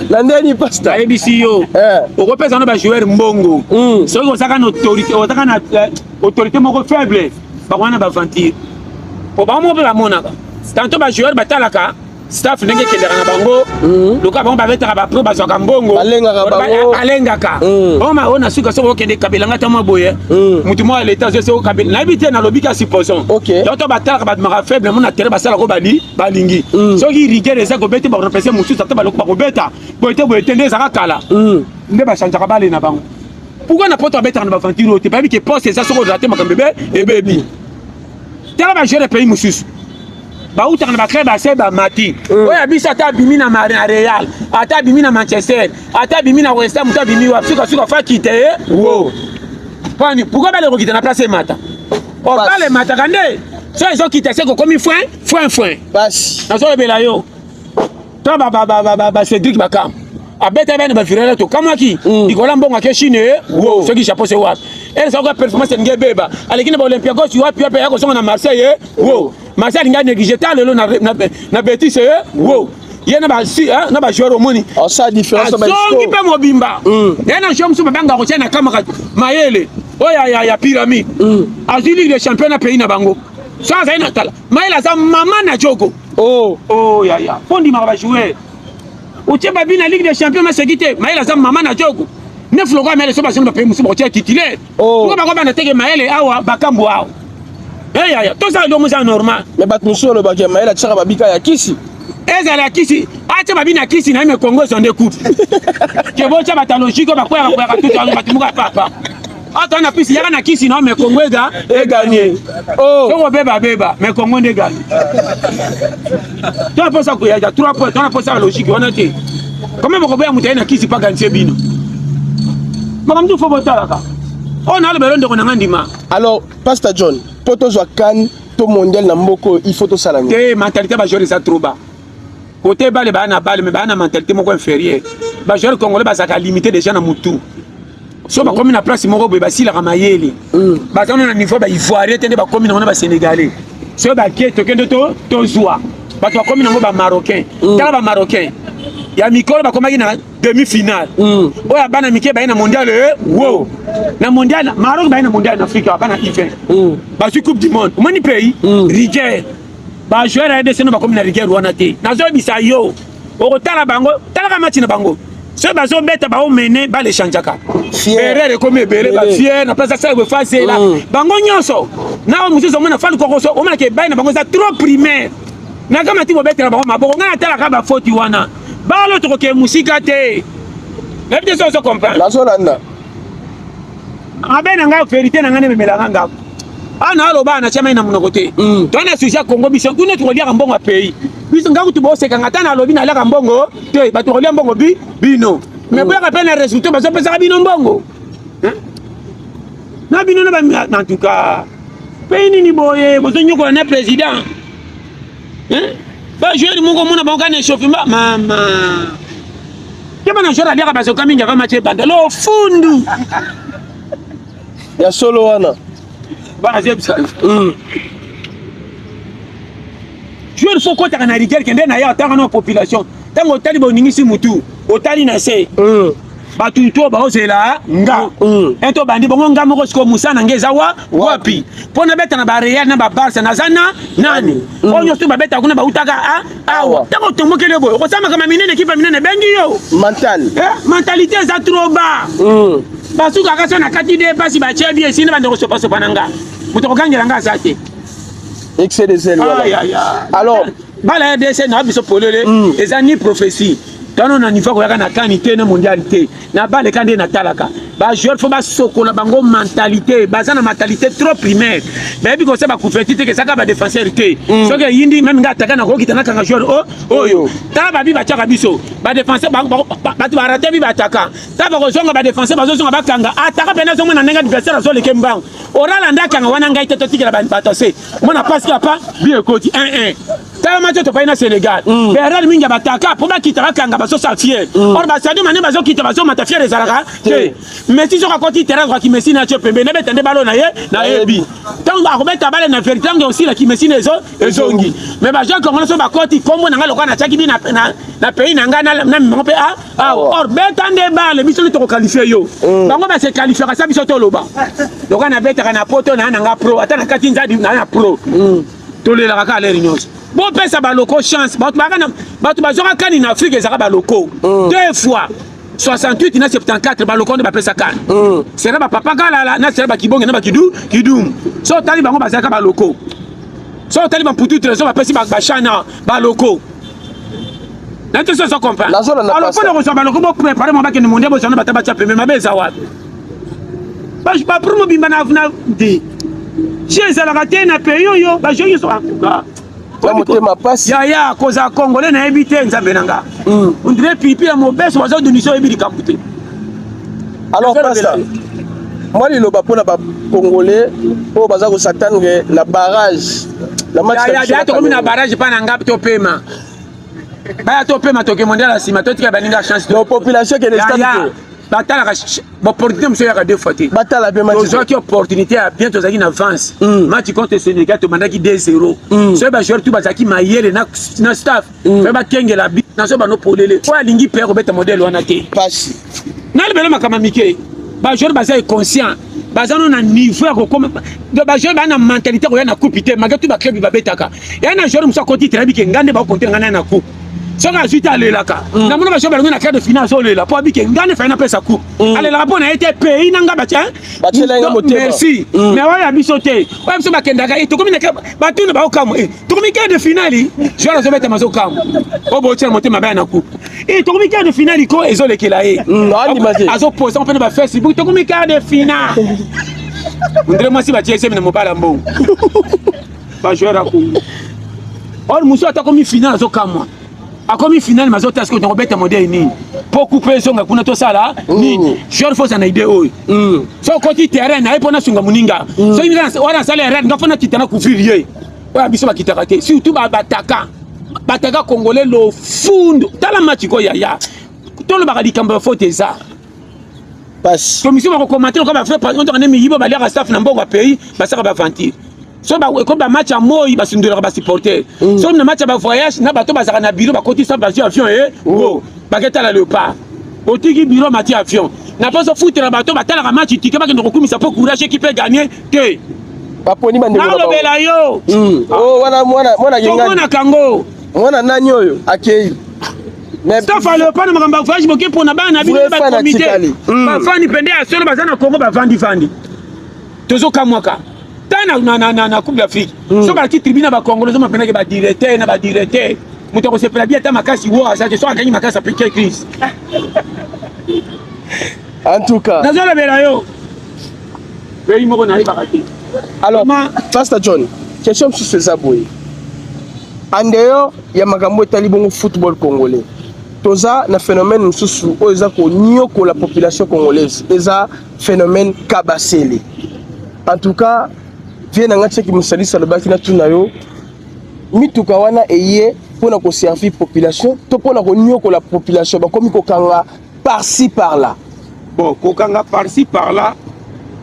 la ndeni pasta ABC yo oko pesa no ba joueur mbongo so ko saka na autorité o saka na autorité moko faible ba wana ba ventir po ba mo ba monaka tanto ba joueur batalaka staff ndenge kendaka na bango loka bango babetaka ba pro bazwaka mbongo alengaka oma ona suka soko kende kabelanga tamo boye mutu mo l'état so kabel na bité na lobika supposons yoto batalaka ba mara faible mona terre basala ko balingi soki rigueur eza ko bete ba repese musu tata ba lokba ko beta boyete ndeza ka kala nde ba chanjaka bale na bango pourquoi na poto betaka na ba ventiro te ba bi ke poste eza soko raté makambebe ebebi tala ba gérer pays mususu ba utaka na ba club ba seba mati oya bisa ata bimi na Real ata bimi na Manchester ata bimi na West Ham ata bimi wa suka fa kite wo pani pourquoi ba le ko kite na place mata o ba le mata kande so ils ont quitté c'est ko komi foin basi na so bela yo to ba Cédric Bakam abeta bene ba firela to kama ki ikola mbonga ke Chine wo so ki chapeau se wa elle ça ko performance nge beba alekine ba Olympiakos yo apia pe yako songa na Marseille wo Marseille nga négligé ta lelo na Betis wo yena ba si na ba joueur omoni on ça différence ba so ki pe mobimba yena jom so banga ko tena kama mayele oya ya pyramide azuli les championnats pays na bango ça ça ina tala mayela za mama na joko Oh yaya fondi ma jouer o tie babi na Ligue des Champions ma sécurité maïla za maman na jogo 9 logo mais so ba sino ba pe musu ba tie titulaire ko ba ko ba na teke maïla awa bakambo awa yaya to ça do musa normal mais bat musu le ba ke maïla tshaka babika ya kisi ezala kisi acha babi na kisi na me Congo sont des coupes ke bo cha batalogique ba kwa tout batimuka papa ata na pisi yaka na kisi na me Congo e gagné ko beba me Congo ne gagne toi pensa ko ya 3 points toi pensa la logique on a été comment ko ba mutaina na kisi pa gagner bino makamdu fo botalaka on a le ballon de konanga ndima alors Pastor John poto zo kan to mondial na mboko il faut to salami mentalité ba jouer ça trop bas côté balle ba na balle mais ba na mentalité moko inférieure ba joueur congolais ba saka limité déjà na mutu so ba komi na place moko be ba sila kamayele ba tano na niveau ba ivoirien tende ba komi na ba sénégalais so ba ke to kende to zwa ba to komi na ba marocain tala ba marocain ya mikolo ba komaki na demi-finale oya bana mike ba na mondial wo na mondial Maroc ba na mondial en Afrique ba na event ba su coupe du monde moni pays rigueur ba joueur a deseno ba komi na rigueur wana te na zo bisa yo o tala bango tala ka match na bango so ba zo beta ba o mene ba le chanjaka erreur comme ebele ba fier na place ça be face là bango nyonso na o muso mona falu kokoso o mona ke ba na bango za trop primaire na kama ti bo beta na bango maboko ngana tala ka ba faute wana ba lo to ke musika te na bien so comprendre la solanda abena nga vérité na ngane memela nga ana alo ba na chama ina munoko te to na suja Congo biso tune to lia mbongo pays biso nga kutu bo seka ngata na lobi na la mbongo te ba to lia mbongo bino mais boya ka pena résultat ba so pesa bino mbongo na bino na ba en tout cas pays ni boye bo nyoko na président ba joueur mungo mona ba ngane chauffement mama kema na joueur alia ka ba so kaminga ba match banda lo fundu ya solo wana bana zebsa joueur faut ko taka na rigueur kende na ya taka na population tango tali bo ningisi mutu otali na se ba tuto ba ozela nga ento bandi bongo nga moko siko musana ngeza wapi pona beta na ba Real na ba Barca na zana nani onyo to ba beta kuna ba utaka awa tango tombokele boyo ko sama kama minene kipa minene bengi yo mental mentalité za trop bas basuka kaso na kati de pasi ba chebi esine bande ko sopa sopa nanga mutoko kangela nga zate excès de zèle alors bala DC na biso polele ezani prophétie tano na niveau ko yaka na kanité na mondialité na bale kande na talaka ba joueur faut ba sokola bango mentalité bazana mentalité trop primaire ba bi ko se ba kufeti te ke saka ba défenseur te so ke yindi même nga ataka na ko kitana kanga joueur oyo ta ba bi ba chaka biso ba défenseur ba ba raté bi ba ataka ta ba ko zonga ba défenseur ba zonga ba kanga ataka pena zonga na nenga adversaire zo le kembang orala ndaka wana ngai te tikela ba batose mona passe pas bien koti 1-1 ta match to paina Sénégal Bernard minga bataka po ba kitaka kanga ba so sa fier or ba sadi mané ba zo kitaba zo mata fier ezalaka te mais si zo ka koti terrain kwa Messi na tche pembe na betande balo na yebi tant ba ko beta bale na vérité ngo aussi la Messi nezo ezongi mais ba gens congolais so ba koti kombo na ngalo kana tchaki bi na pays na ngana na mpe or betande bale biso to ko qualifier yo bango ba se qualifier ka sa biso to loba donc na beta kana poto na nga pro ata na kati nzadi na pro to le la ka le nyonso bon pesa ba loko chance ba zoka kani na Afrique ezaka ba loko 2 fois 68 na 74 ba loko ne ba pesa kani c'est ba papa kala na c'est ba kibonge na ba kidum so tali bango ba zaka ba loko so tali ba putu trésor ba pesi ba chana ba loko na to so comprendre alors pour le ba loko bo préparer mo ba ke ne mondial bo chana ba taba cha pembe mabeza wapi ba pour mo bimba na di chez la raté na payo yo ba joyo so en tout cas ya koza congolais na ebité nzambe nanga on dirait pipi ya mobeso bazo duniso ebili kamputé alors pasta moi li loba pona ba congolais o baza ko s'attendre na barrage la match ya to comme na barrage pa na ngap to pema ba to pema to ke mondial asima to tika baninga chance de population que les stades batala opportunité monsieur yaka deux fois te batala pe match to qui opportunité à bientôt zaki na avance match contre Sénégal to mandaki 2-0 so ba joueur tout bazaki mayele na staff pe ba kengela bi na so ba no polele ko alingi pe ko beta modèle wana te passe na le belo makama mike ba joueur bazai conscient bazano na niveau ya kokoma ba joueur ba na mentalité ko ya na coupe te malgré tout ba club ba betaka ya na joueur musa koti très bien ngande ba compter ngana na coupe soka azwita alelaka na mona ba joueur ba na quart de finale so lela po abike ngande fa na pesa coupe alela po na été pays nanga ba tiens merci mais waya biso te waya biso ba kendaka et to komi na ba tuna ba okamu to komi quart de finale joueur zo beta mazo kamu o bo tiens monter mabaya na coupe et to komi quart de finale ko ezolekela azo poser on peut ba Facebook to komi quart de finale ndre mwasi ba tiese mina mobala mbongo ba joueur akungu or muso atakomi finale azo kamwa akomi finale mazo tasko to beta modèle nini pour couper songa kuna to sala nini joueur faut na idée oyo so koti terrain na ipona sunga muninga so inga wana sala red ngafona kitana kufirie oya biso bakitaka te surtout ba bataka congolais lo fundo tala match ko ya to lo bakadi kamba faute ça passe commission va commenter ko ba faire on donne miyibo ba lera staff na mbongo pays ba saka ba ventir so ba ko ba match a moi ba sundela ba supporter so na match ba voyage na bato ba saka na bureau ba koti sa ba avion go ba keta la leopard otiki bureau mati avion na pas so foutre bato ba tala match tike ba ke ndokumisa pour courage qui peut gagner te ba poni mande na lo bela yo oh wana yenga mona kango mwana nani oyo akei staff a leopard na makamba voyage boke pona bana bino ba comité ba fani pende a solo bazana Congo ba vandi tozo kamwaka tana na Coupe d'Afrique so ba ki tribune ba Congolais zo mapena ke ba directeur muto ko sepela bien ta makasi wo asa ke so akanyi makasi appliquer crise en tout cas nazola bela yo pays moko na ibakati alors Pastor John question sur ce zaboy en dehors ya makambo etali bongo football congolais toza na phénomène mususu oyo eza konyoko la population congolaise eza phénomène kabasele en tout cas vie na ngati ki musalisa lobaki na tuna yo mituka wana eye pona ko servir population to pona ko nyoko la population ba komi ko kanga par-ci par-là bon ko kanga par-ci par-là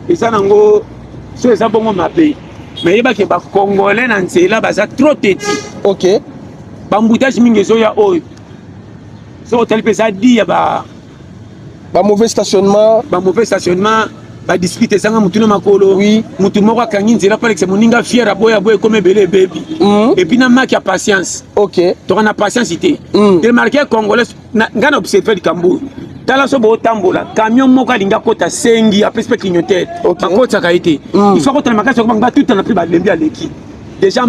eza nango so eza bongo mabe mais yeba ke ba congolais na nzela baza trop teti OK ba mboutage mingi zo ya oyo so tel pesa di ya ba mauvais stationnement ba discuter sanga mutuna makolo oui mutu moko akangi nzela pale que moninga fier aboya boye comme belé baby et puis na marque ya patience OK to na patience ité de marquer congolais ngana observer kambu tala so bo tambola camion moko alinga kota sengi après spec clignoteur ba kota ka été il faut que makasi ko banga tout na pris ba lembi aleki déjà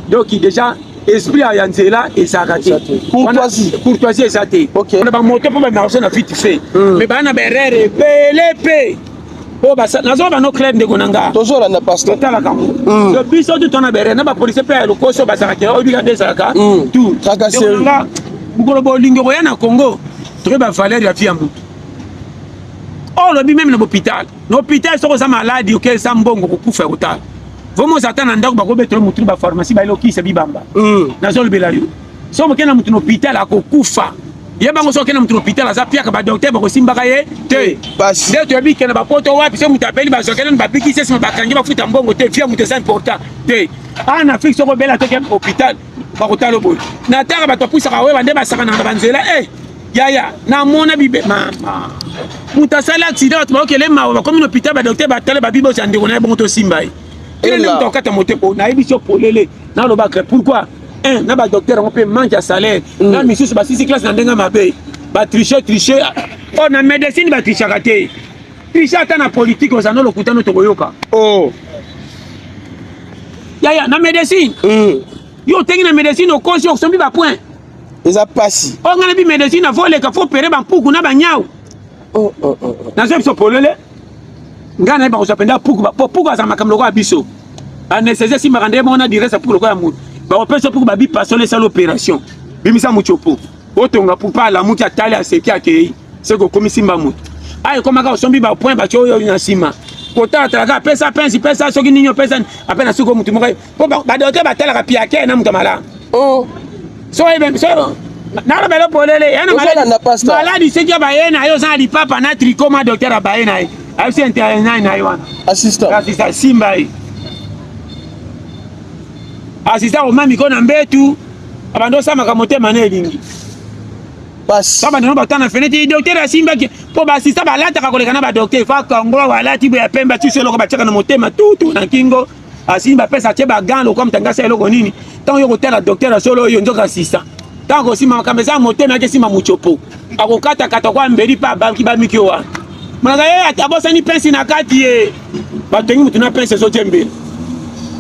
donc déjà esprit ya nzela et ça raté courtoisie et ça té on ba moto pour ba marcher na vite fait mais ba na berere pelep oh bah ça nazo ba no clair ndeko nanga toujours na pasteur tala kambu le biso tout on a berere na ba police pe le koso ba ça ka obiga de ça ka tout tracasserie là ngolo bo lingo ya na Congo très ba valeur ya fia mutu oh le bi même na l'hôpital so ko za malade OK ça mbongo ko kufa utala vraiment attendre ndako ba ko betre mutu ba pharmacie ba loki se bibamba nazo le belayo so mo kena mutu no hôpital akokufa yeba ngo so kena mutu hôpital aza pia ka ba docteur ba ko simbaka ye te basi nde to bi kena ba poto wapi se mutu apeli ba so kena ba biki se ba kangi ba futa mbongo te fia mutu c'est important te en Afrique so ko bela to ke hôpital ba ko talo boy na tara ba to pusa ka we ba nde ba saka na banzela yaya na mona bibe mama mutu sala accident ba ko le ma ba comme hôpital ba docteur ba tele ba bibo sa ndeko na bon to simbai il est là donc moté pour na émission polele na lo ba pourquoi un na ba docteur on peut manger salaire na monsieur ba 6 classe na ndenga mabe ba tricher on na médecine ba tricher raté tricher ata na politique on zano lokutano to boyoka oh ya na médecine yo tengi na médecine au conscient sombi ba point eza pasi on ngana bi médecine na voler ka faut opérer ba mpuku na ba nyao na zo biso polele ngana ba usapenda puku za makamlo kwa biso anesthésie si marande mona direct pour le kwa mutu ba opération pour ba bi passer ça l'opération bimisa muchopo otonga pour pas la mutu atali aseki akei c'est ko komisi mba mutu ay koma ka sombi ba point ba cho yo na sima kota traka pesa pesa soki ninyo pesa apena suko mutu mo ko ba dote ba tala ka piake na mutu mala so even so na la belo polele yana maladi c'est que ba yena yo za li papa na tricoma docteur ba yena I see assistant Simba assistant au mami kona mbetu abando sama kamote manelingi Passe. Ça va nous battre na fenêtre docteur asimba ki po ba assistant ba lata ka koleka na ba docteur fa kongo wala ti ba pemba ti selo ko ba chaka na motema tout na kingo asimba pesa che ba gant lo comme tanga selo ko nini tant yo ko tela docteur solo yo ndoka assistant tant ko sima kameza motema ke sima muchopo akokata kata kwa mbeli pa banki ba mikio wa mwana ye atabosa ni pensi na kati e ba tengi mutu na pensi so tembe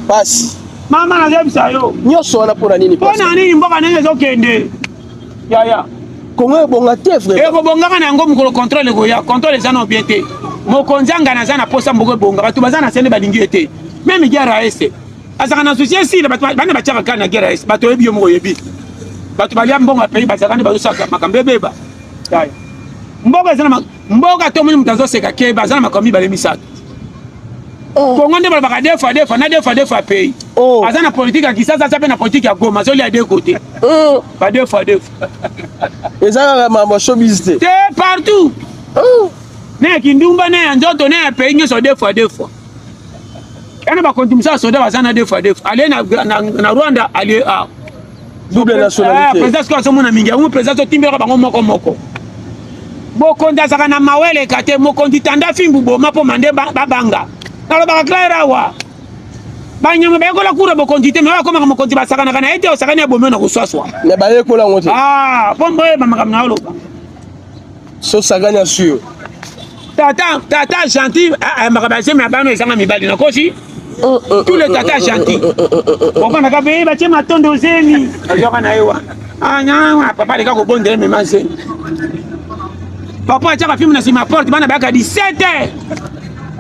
Passe. mama na zebisa yo Nyoso wana pona nini passe? pona nini mboka nenge zo kende ya Kongo bonga te frère. eko bongaka na yango mokolo contrôle koya contrôle eza na bien te mokonzi angana aza na posa mboko ebonga bato baza na sende balingi ye te meme guerre ese azaka na souci esile bato bana batiaka kaka na guerre ese bato oyebi yo moko oyebi bato balia mbongo ya pays bazalaka nde bazosaka makambo ebeba mboka eza na mboka to moni moto azoseka ke baza na makambo mibale misato kongo nde balobaka defa na defa pays aza na politique ya kisasa aza mpe na politique ya goma azolia de côté badefa Ezaka mambo showbiz te. te partout ne ya kindumba ne ya nzoto ne ya pays nyonso defa yana bakontimisa ya soda baza na defa alie na Rwanda alie Double nationalité. président siko azomona mingi yango président otimbelaka bango moko bokonzi azaka na maweleka te mokonzi tanda fimbu boma mpo mande babanga nalobaka claire awa banyama bayekola kura bokonzi te me oyo akomaka mokonzi basakanaka na ye te osakani ya bomeo na koswaswa Me bayekola ngo te. mpo mboyeba makambo na oloba So saganya sur. tata gentil makambo ya seme ya bano ezanga mibali nakosi tous les tata gentil okondaka pe batie matondo ozemi azoka na ye wana papa aleka kobondela mema zemi papa atiaka filme na nsima porte bana bayaka 17h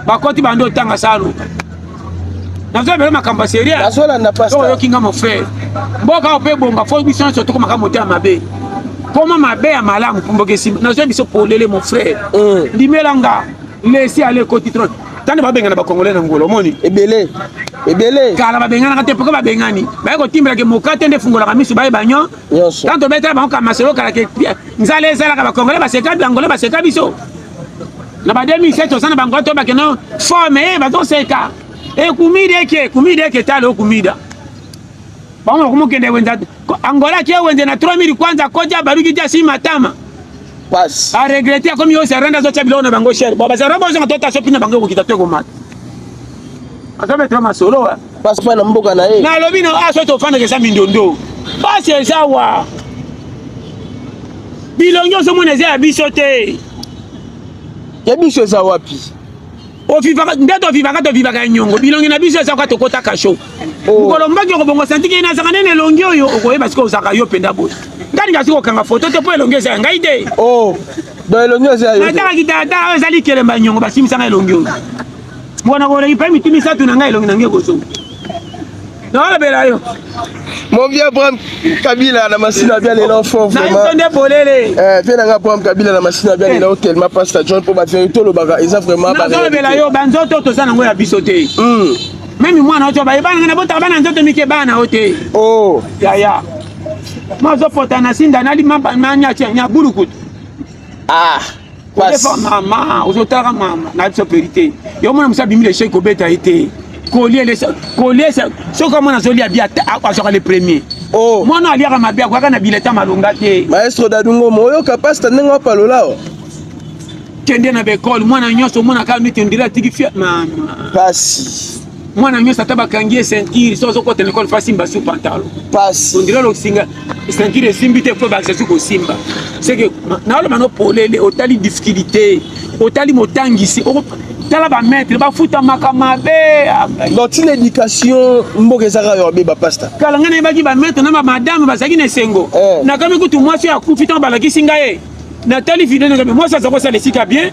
bakoti bando otanga salo nazobela makambo ya serie Nazolanda pasta. oyokinga mon frère mboka oyo mpe bonga fo biso nyonso tokomaka motema mabe poma mabe ya malamu mboka esimba nazoya biso polele mon frère ndimelanga lesi ale ekoti trone tande babengana bakongole na ngolo omoni Ebele. kala babenganaka te poko babengani baye kotimbelaka mokate nde fungolaka miso baye banyo Nyonso. tanto betala bango kamaselo kalaka nzala ezalaka bakongole baseka bangole baseka biso na ba 2007 osana bangole to bakeno forme bazoseka kumida eke tala okumida bango kumukende wenza angola ke wenze na 3000 kwanza koja baruki tia si matama Passe. a regretter comme yo serenda zo chabilo na bango cher bo bazara bo zonga tota shopping na bango ko kitatu ko mat azabe to masolo Passe pa na mboka na ye. na lobi na aso to fanda ke sa mindondo passe ezawa bilongo zo mona za biso te Ya biso za wapi? ofivaka ndeto vivaka nyongo bilongi na biso eza kwa tokota kasho ngolo mbaki ko bongo santiki na saka nene longi oyo okoyeba siko osaka yo penda boy ngani ngasi ko kanga photo te po elongi eza ngai te Do elongi eza yo. nataka kitata ezali kelemba nyongo basimisanga elongi oyo mbona koleki mpe mitimi satu na ngai elongi nange kozo naolobela yo Mon vieux Abraham Kabila na masina bien les enfants na vraiment. nde polele Bien nga Abraham Kabila na masina bien les tellement pasteur John pour battre tout le baga eza vraiment ba. naolobela yo banzoto toza nango ya biso te memi mwana oto bayebana na botaka bana nzoto mike bana o te yaya mazopota na sinda nalimanyaburukutu odefa mama ozotalaka mama na biso perite yo mona mosa bimile shei kobeta ye te kolie soki omona azolia bia azoka le premier mwana aliaka mabe akoyaka na bileta malonga te maestro dadungo moyoka pasteur ndenge wapalola kende na bekole mwana nyonso omonaka neti ondire atiki fia pasi mwana nyonso ata bakangi ye ceinture so ozokota na ekole fasimba su pantalo pasi ondire losinga ceinture esimbi te fo bakisa su kosimba seke naoloba no polele otali difficulté otali motangisi tala bamaître bafutamaka mabe donc tina éducation mboka ezaka yo beba pasteur kala ngai nayebaki bamaître na bamadame bazalaki na esengo nakami kutu mwasi oyo akufi ntango balakisi ngai ye natali video nakabe mwasi aza kosala esika bien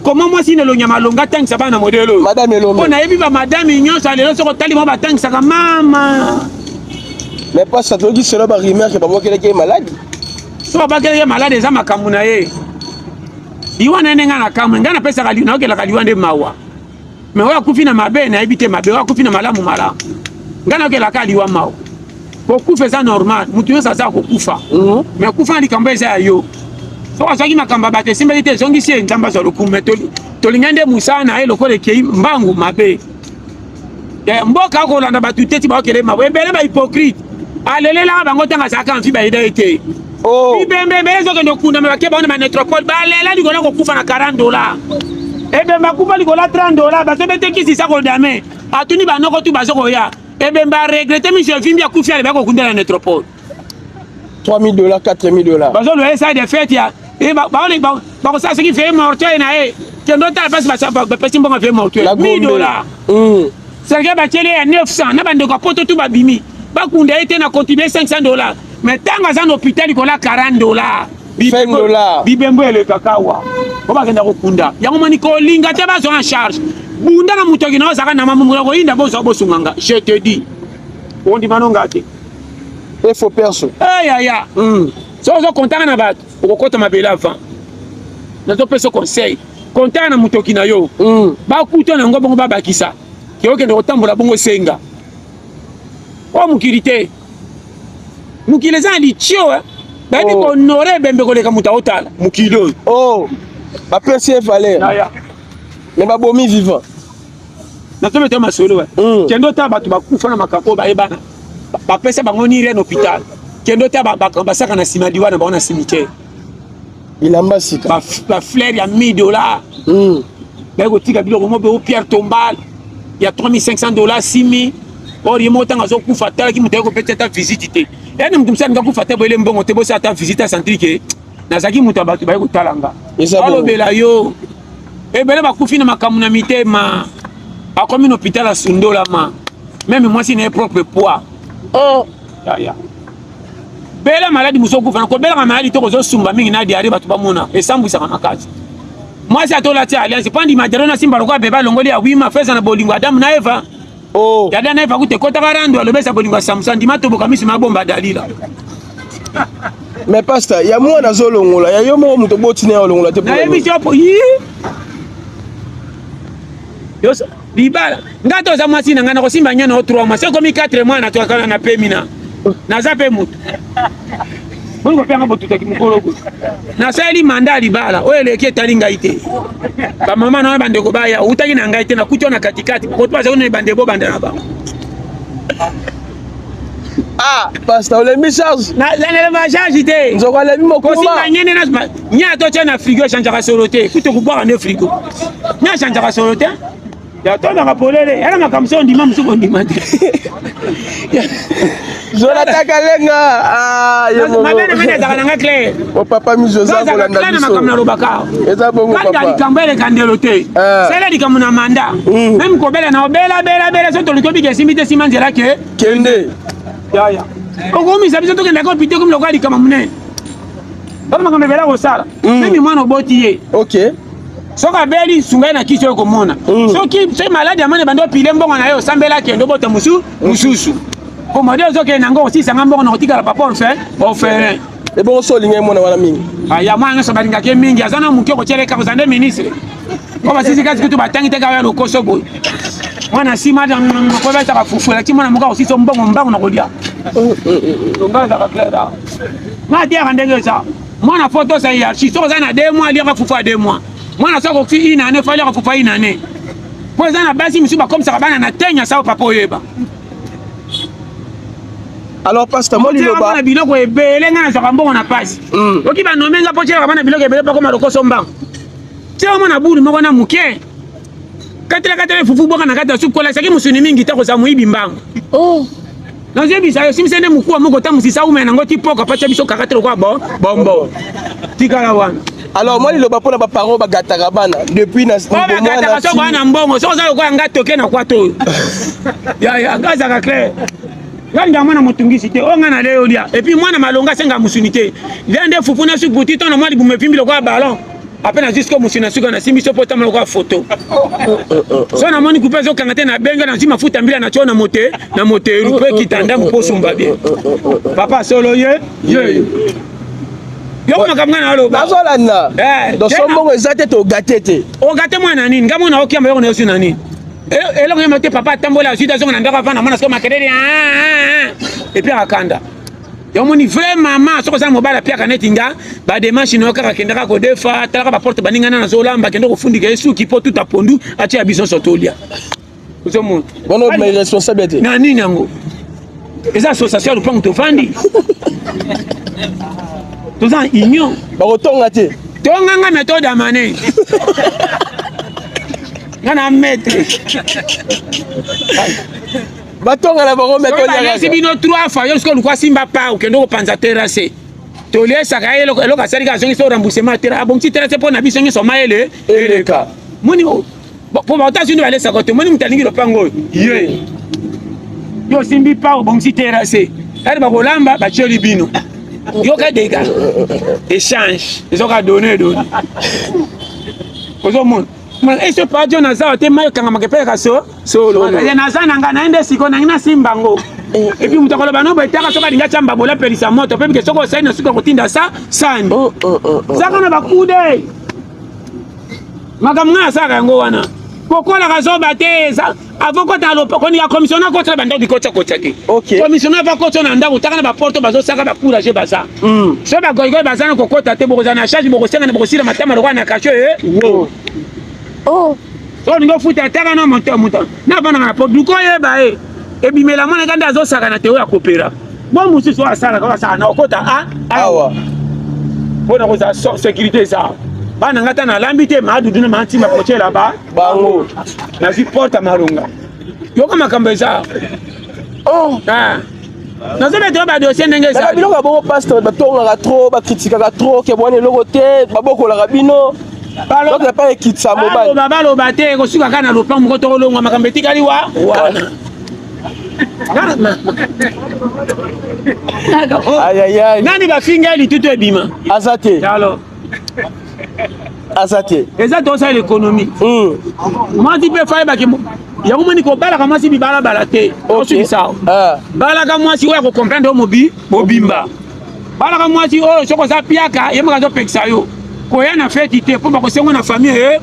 comment mwasi nelongia malonga atangisa bana na modele oyo mpo nayebi bamadame nyonso alelo soko otali mwa batangisaka mama mais pasteur toyoki selo barimer ke babokelaki ye maladi so babokelaki ye maladi eza makambo na ye liwa na ene ngai na kamwe ngai napesaka nayokelaka liwa nde mawa me oyo akufi na mabe nayebi te mabe oyo akufi na malamu ngai nayokelaka liwa mawa kokufa eza normal mutu nyonso aza kokufa me kufa na likambo eza ya yo soki azwaki makambo bato esimbeli te ezongisi ye nzambe azwa lokumu me tolingai nde mosala na ye lokola ekei mbangu mabe mboka akolanda bato te ti baokele mabe ebele bahypocrite alelelaka bango ntango azalaka amfi bayeda ye te Oh. Bibembe ezo kendo kunda mabake baona ba Netropole balela likolo ko kufa na $40. Ebemba kufa likolo $30 baso bete kisi sa ko dame. Atuni banoko tu baso ko ya. Ebemba regretter monsieur Vimbi a kufa le ba ko kunda na Netropole. $3,000, $4,000. Baso le esa de fête ya. Et ba ko ça ce qui fait mortuaire na e. Kendo ta passe ba pesi mbonga fait mortuaire. $1,000. Serge Bachele à 900 na bande ko poto tu ba bimi. Ba kunda ete na contribuer $500. Mais tant que dans l'hôpital, il y a $40. $5. Bibembo et le cacao. On va gagner au Kunda. Il y a un moment où Linga te va en charge. Bunda na mutoki na osaka na mamumura ko inda boso bosunganga. Je te dis. On dit manongate. Il faut perso. Ya. So content na bat. Ko kota mabela avant. Na to peso conseil. Content na mutoki na yo. Ba kuto na ngobongo ba bakisa. Ki okende otambola bongo senga. O mukirite. Mukile za lichio babi ko honorer bembe ko leka mutaotala mukilo oh ba penser valeur naya mais ba bomi vivant na to metama solo kendo ta batu bakufa na makako ba ebana ba pesa bango ni ren hôpital kendo ta ba saka na sima diwana ba na cimetière ilamba sika ba fleur ya $1,000 ba ko tika biloko mo be au pierre tombale ya $3,500 $6,000 or yemo tanga zo kufa tala ki muteko peut-être visiter yani mtu msani ngakufa te boile mbongo te bosa ata visite à centrique nazaki mutu abatu baye kotalanga alobela yo ebele bakufi na makamu na mitema akomi na hôpital asundola ma même moi si na propre poids ya bela maladi muso kufa na ko bela maladi to ko sumba mingi na diare batu bamona esambwisaka makasi moi si atola ti alliance pandi maderona simba lokwa beba longoli ya wima feza na bolingo Adam na Eva. Oh. Yada na eva kute kota karando alobesa bolingo Samson mato bokamisi mabomba dalila. Mais pasteur, ya mwana zolongola, ya yo mo muto boti na olongola te. Na emission po yi. Yo libala, ngato za mwasi na ngana ko simba nyana o 3 mois, c'est comme 4 mois na toka na pemina. Na zape mutu. Bongo penga botuta ki mukolo ko. Na sali manda libala, o eleke talinga ite. Ba mama na bande ko baya, utaki na ngai te na kucho na katikati. Ko twa za bande bo bande na ba. Ah, pasteur, le message. Na le charge ite. Nzoko le bimo ko. Kosi na nyene na nya to tena frigo chanja sorote. Kuto kubwa na frigo. Nya chanja sorote. Ya to na polele, yana makamso ndima msuko ndima. Jonathan Kalenga, ah, yemo. Mabene mene za kananga clair. O papa mizoza ko landa biso. Na makamna robaka. Eza bongo papa. Kanga likambele kandelote. Sele likamuna manda. Même ko bela na bela so to likobi ke simite simanzela ke. Kende. Ya. Okomi sabiso to kenda ko pite comme lokwa likama mune. Bana makamna bela ko sala. Même mwana oboti ye. OK. Soka beli sungai na kicho ko mona. Soki c'est malade amane bando pile mbonga na yo sambela ke ndo bota mususu. Ko modèle zoke na ngo si sanga mbonga na kotika la papa on fait. Et bon so linga mona wala mingi. Aya mwana so balinga ke mingi azana muke ko chere ka kozande ministre. Ko basisi kazi kutu batangi te ka ya lokoso boy. Mwana si madam ko ba ta fufu la timona muka aussi so mbongo na kolia. Longa za ka clara. Ma dia kandenge sa. Mwana photo sa ya si so za na 2 mois liaka fufu a 2 mois. Mwana soko fi ina ne fali ka fufa ina ne. Kwa zana basi msuba comme ça bana na tenya sa papa oyeba. Alors pasteur moi liloba na biloko ebele nga na mbongo na pasi. Oki ba nomenga po chela bana biloko ebele pa ko marokoso mbang. Tio mwana bulu moko na muke. Katela fufu boka na kata su kola saki musuni mingi ta ko za muibi mbang. Oh. Na zebi sa yo simsende mukuwa moko ta musisa umena ngoti poka pa cha biso kakatelo kwa bombo. Tikala wana. Alors moi liloba pona ba parole ba gataka bana depuis na gataka so bana mbongo so za ko anga toke na kwato. Ya gaza ka clair. Ganga mwana mutungisi te onga na leo lia et puis mwana malonga senga musunité vende fufuna su buti ton mwana bume pimbi lokwa ballon apena jusqu'au musuna suka na simbi so pota malokwa photo so na moni couper zo kangate na benga na zima futa mbila na chona mote na moteru pe kitanda mposo mbabie papa solo ye yo makamga na alo bazolanda donc sombongo ezate to gatete o gate mwana nini ngamona okiamba yo na yosu na nini elongo yema te papa tambola suite zonga ndaka vana mwana siko makelele et puis akanda yo moni vrai maman soko za mobala pia kanetinga ba démarche no kaka kendaka ko defa talaka ba porte baningana na zolamba kendo ko fundika yesu ki po tout apondu atia bison sotolia uzo mon bono mais responsabilité na nini yango eza association lupango to fandi toza union bakotonga te tonganga méthode amane ngana maître batonga na bango méthode balesi bino 3 fois yo siko lukwa simba pa okende kopanza terrasse toliesaka ye eloko asalika azongisa oremboursement terrasse abongisi terrasse mpo na biso nyonso mayele eleka moni po baotasuni balesaka te moni moto alingi lopango oyo ye yo simbi pa obongisi terrasse kadi bakolamba batioli bino yoka dega échange ezoka donne kozomona ese padio naza te mayo kangamaka mpe solo naza nanga naende siko nangi nasimbango epuis moto akoloba no boetaka soki alingi atya mbabo olapelisa moto mpe bike soki osali na suki akotinda sani zaka na bakude makambo ngai asalaka yango wana kokolaka zoba te avokota koni ya commissionnaire kotala bandako dikotya te commissionnaire vakotya na ndako taka na baporto bazosaka bacourage baza so bagoigoyi baza na kokota te bokozala na charge bokosengana bokosila matama lokwa na kasho so olingi ofuta taka na moto na vandaka na porte luko oyeba ebimela mwana kanda azosaka na te oyo akopera mo mosusu oyo asalaka basaka na okota awa mpona kozala sécurité eza bana ngata na lambi te madudu na mantima pochela bango nazwi porte malonga yoka makambo eza nazobetela badossier ndenge eza biloko bongo pasteur batongaka trop bakritikaka trop ke bwana eloko te babokolaka bino baloba te kosuka kaka na lopango moko tokolongwa makambo etikali wana nani bafinga litutu ebima aza te eza tosala l'économie mwasi mpe fai bakimo yango moni kobalaka mwasi bibalabala te osukisa balaka mwasi oyo akokomprendre oyo mobimba balaka mwasi oyo soki oza piaka ye moka azopekisa yo koya na feti te mpo bakosengo na famille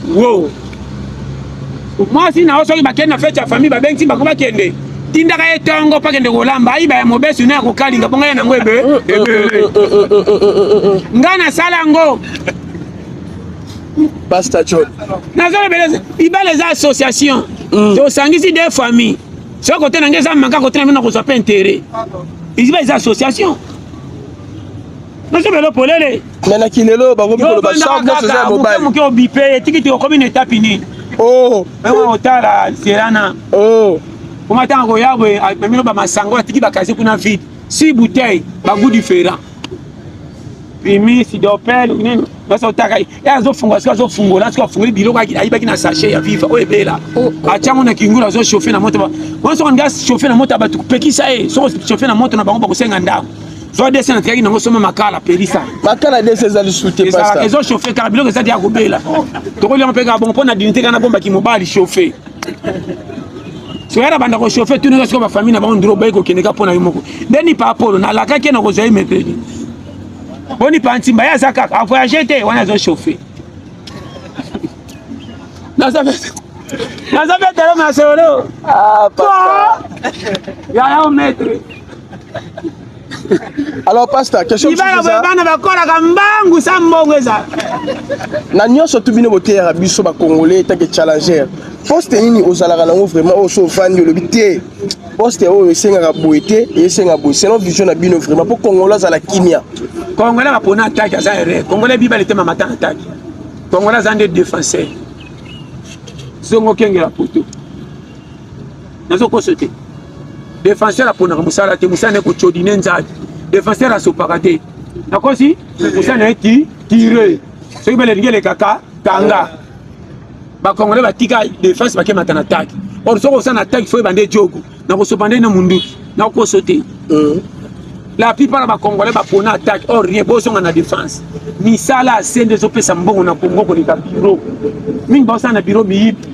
mwasi na yo soki bakende na feti ya famille babengisi bako bakende tindaka ye tongo pakende kolamba ayiba ya mobesu na ya kokalinga mponga ye nango ebele ngai nasala yango nazolobeleza ibala eza association tosangisi des familles soki kote nange eza maka kote na bino kozwa mpe intérêt iziba eza association nazobelo polele nanaki lelo bakobikoloba chaque moke obipe etiki te okomi na étape nini otala serana omatanga koya boye amemino bamasango atiki bakasi kuna vide si bouteille bagout différent primis sidopel nini basa otaka azofungwa sika azofungola sika afungoli biloko ayibaki na sachet ya viva oyo ebela atiango na kingulu azochauffe na moto wana soki nga chauffe na moto bato pekisa ye soki chauffe na moto na bango bakosenga ndako so dese na tikaki nango soma makala pelisa makala dese eza lisusu te pasteur ezochauffe kaka biloko eza te ya kobela tokoliango mpe kaka bongo mpo na dignité kaka na bombaki mobali chauffe soyara banda kochauffe tuneka sikoyo bafamille na bango ndiro bayi kokendeka mpo na yo moko ndeni pa apolo nalakaki na kozwa ye mercredi boni pa ntimba ye aza kaka avoyage te wana azochauffe naza mpe telo masolo yaya maître alors pasteur question bana bakolaka mbangu sa mbongo eza na nyonso tu bino boteyaka biso bacongolais tanke challenger poste nini ozalaka nango vraiment oyo so ofandi olobi te poste oyo esengaka boye te esenga boye selon vision na bino vraiment mpo congolais azala kimia congolais bapona ataki aza erreur congolais bibale te mamata ataki congolais aza nde défenseur zongo okengela poto nazokoso te défenseur aponaka mosala te mosala ne kocodine nzali défenseur asopaka te nakosi mosala na ye tire soki belelingi elekaka kanga bakongole batika défense bakemata na ataki or soki osala na ataki fo ebande jogo nakosopa nde na munduki nakoso te la plupart ya bakongole bapona ataki or rien bozonga na défense misala asende ezopesa mbongo na kongo koleka biro mingi baosala na biro miyibi